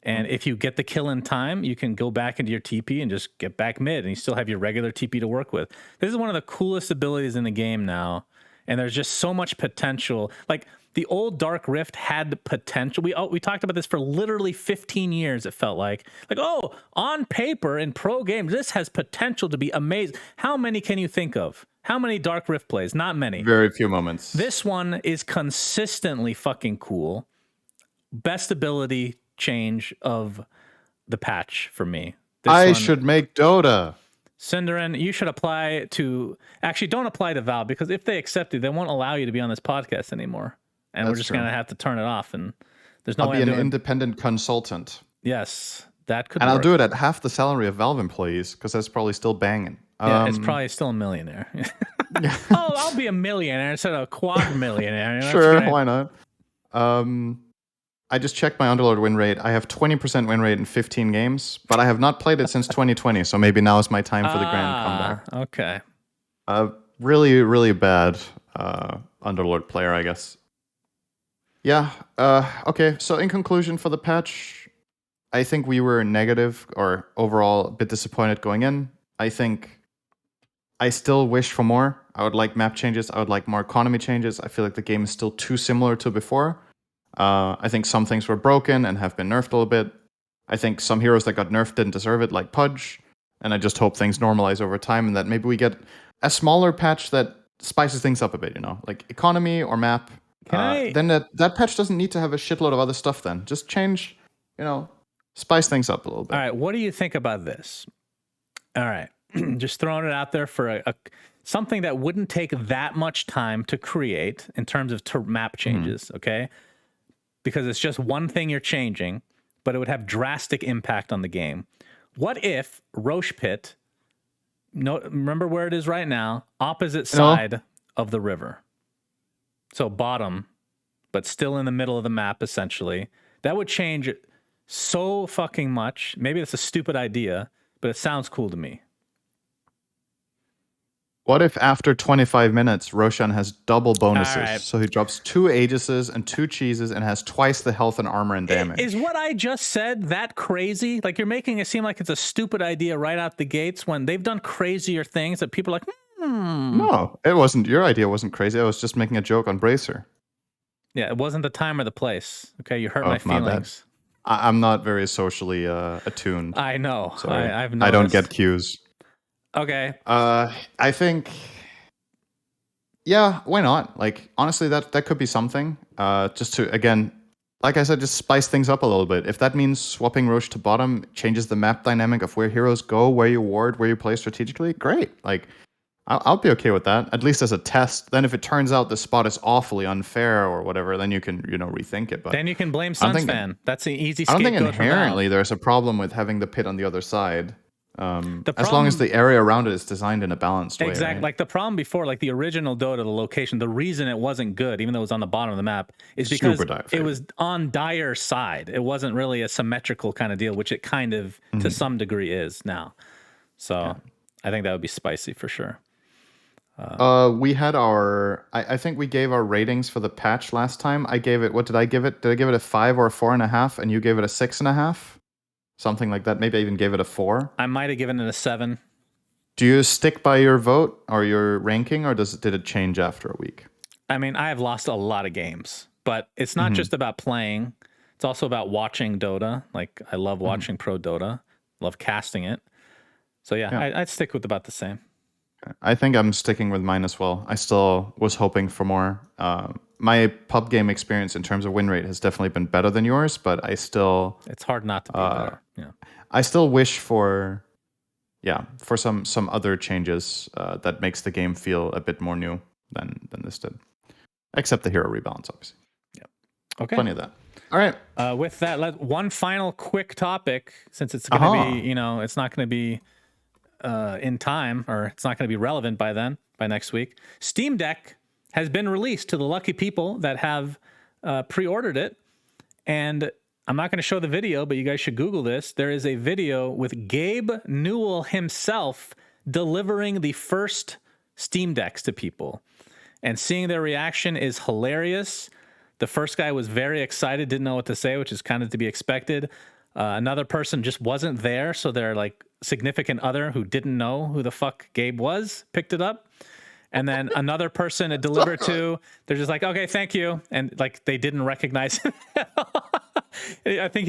And if you get the kill in time, you can go back into your TP and just get back mid, and you still have your regular TP to work with. This is one of the coolest abilities in the game now, and there's just so much potential. Like the old Dark Rift had the potential. We talked about this for literally 15 years. It felt like oh, on paper in pro games, this has potential to be amazing. How many can you think of? How many Dark Rift plays? Not many. Very few moments. This one is consistently fucking cool. Best ability change of the patch for me. I should make Dota. Cinderin, you should apply to... Actually, don't apply to Valve, because if they accept you, they won't allow you to be on this podcast anymore. And we're just going to have to turn it off. And there's no way I'll be an independent consultant. Yes, that could And work. I'll do it at half the salary of Valve employees, because that's probably still banging. Yeah, it's probably still a millionaire. Oh, I'll be a millionaire instead of a quad millionaire. Sure, why not? I just checked my Underlord win rate. I have 20% win rate in 15 games, but I have not played it since 2020, so maybe now is my time for the grand comeback. Okay. Really, really bad Underlord player, I guess. Yeah, okay, so in conclusion for the patch, I think we were negative, or overall a bit disappointed going in. I think I still wish for more. I would like map changes. I would like more economy changes. I feel like the game is still too similar to before. I think some things were broken and have been nerfed a little bit. I think some heroes that got nerfed didn't deserve it, like Pudge. And I just hope things normalize over time and that maybe we get a smaller patch that spices things up a bit, like economy or map. Then that patch doesn't need to have a shitload of other stuff then. Just change, spice things up a little bit. All right, what do you think about this? All right, just throwing it out there for something that wouldn't take that much time to create in terms of map changes, okay? Because it's just one thing you're changing, but it would have drastic impact on the game. What if Roche Pit, remember where it is right now, opposite side of the river? So bottom, but still in the middle of the map, essentially. That would change so fucking much. Maybe it's a stupid idea, but it sounds cool to me. What if after 25 minutes, Roshan has double bonuses? Right. So he drops 2 Aegises and 2 cheeses and has twice the health and armor and damage. Is what I just said that crazy? Like, you're making it seem like it's a stupid idea right out the gates when they've done crazier things that people are like, No, it wasn't. Your idea wasn't crazy. I was just making a joke on Bracer. Yeah, it wasn't the time or the place. Okay, you hurt my feelings. I'm not very socially attuned. I know. Sorry. I've noticed. I don't get cues. Okay. I think, yeah, why not? Like, honestly, that could be something. Just to, again, like I said, just spice things up a little bit. If that means swapping Roche to bottom changes the map dynamic of where heroes go, where you ward, where you play strategically, great. Like, I'll be okay with that, at least as a test. Then if it turns out the spot is awfully unfair or whatever, then you can, rethink it. But then you can blame Sunsfan. That's the easy scapegoat. I don't think inherently there's a problem with having the pit on the other side. As long as the area around it is designed in a balanced way. Exactly. Right? Like the problem before, like the original Dota, the location, the reason it wasn't good, even though it was on the bottom of the map, is because it was on Dire's side. It wasn't really a symmetrical kind of deal, which it kind of, to some degree, is now. So I think that would be spicy for sure. We had I think we gave our ratings for the patch last time. What did I give it? Did I give it a 5 or a 4.5? And you gave it a 6.5? Something like that. Maybe I even gave it a 4. I might have given it a 7. Do you stick by your vote or your ranking, or did it change after a week? I mean, I have lost a lot of games, but it's not just about playing. It's also about watching Dota. Like, I love watching pro Dota. Love casting it. So yeah. I'd stick with about the same. I think I'm sticking with mine as well. I still was hoping for more. My pub game experience in terms of win rate has definitely been better than yours, but I still... It's hard not to be better. Yeah. I still wish for some other changes that makes the game feel a bit more new than this did. Except the hero rebalance, obviously. Yeah. Okay. Plenty of that. All right. With that, one final quick topic, since it's going to be, it's not going to be in time, or it's not going to be relevant by next week. Steam Deck has been released to the lucky people that have pre-ordered it. And I'm not going to show the video, but you guys should Google this. There is a video with Gabe Newell himself delivering the first Steam Decks to people. And seeing their reaction is hilarious. The first guy was very excited, didn't know what to say, which is kind of to be expected. Another person just wasn't there, so their like significant other who didn't know who the fuck Gabe was picked it up. And then another person it delivered to, they're just like, okay, thank you. And like they didn't recognize him. I think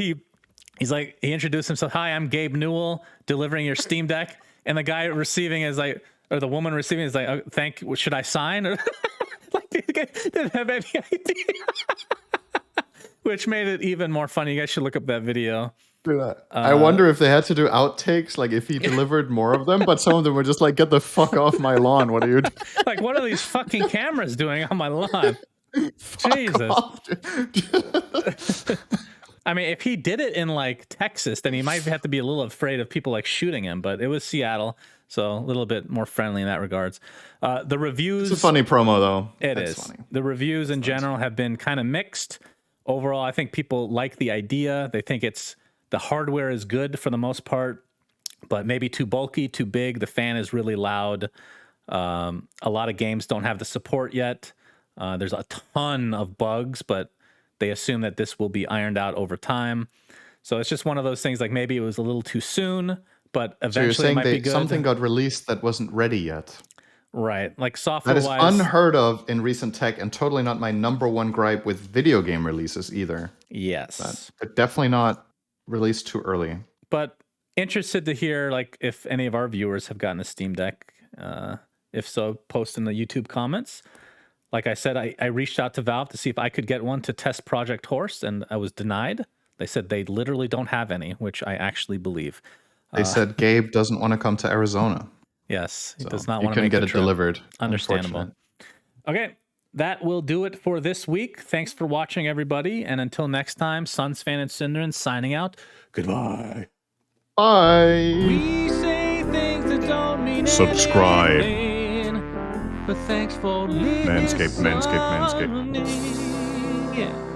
he's like, he introduced himself. Hi, I'm Gabe Newell, delivering your Steam Deck. And the guy receiving is like, or the woman receiving is like, oh, thank you. Should I sign? Or like the guy didn't have any idea. Which made it even more funny. You guys should look up that video. I wonder if they had to do outtakes, like if he delivered more of them, but some of them were just like, get the fuck off my lawn. What are you doing? Like, what are these fucking cameras doing on my lawn? Jesus. I mean, if he did it in like Texas, then he might have to be a little afraid of people like shooting him, but it was Seattle, so a little bit more friendly in that regards. The reviews... It's a funny promo, though. It's funny. The reviews in general have been kind of mixed. Overall, I think people like the idea. They think the hardware is good for the most part, but maybe too bulky, too big. The fan is really loud. A lot of games don't have the support yet. There's a ton of bugs, but they assume that this will be ironed out over time. So it's just one of those things, like maybe it was a little too soon, but eventually it might be good. Something got released that wasn't ready yet. Right. Like software-wise. That is unheard of in recent tech and totally not my number one gripe with video game releases either. Yes. But definitely not released too early. But interested to hear like if any of our viewers have gotten a Steam Deck. If so, post in the YouTube comments. Like I said, I reached out to Valve to see if I could get one to test Project Horse, and I was denied. They said they literally don't have any, which I actually believe. They said Gabe doesn't want to come to Arizona. Yes, he So does not want to you make couldn't the get it trip. delivered. Understandable. Okay, that will do it for this week. Thanks for watching, everybody. And until next time, Suns fan and Synderen signing out. Goodbye. Bye. We say things that don't mean Subscribe. anything, but thanks for listening. Manscaped, Manscaped, Manscaped. Yeah.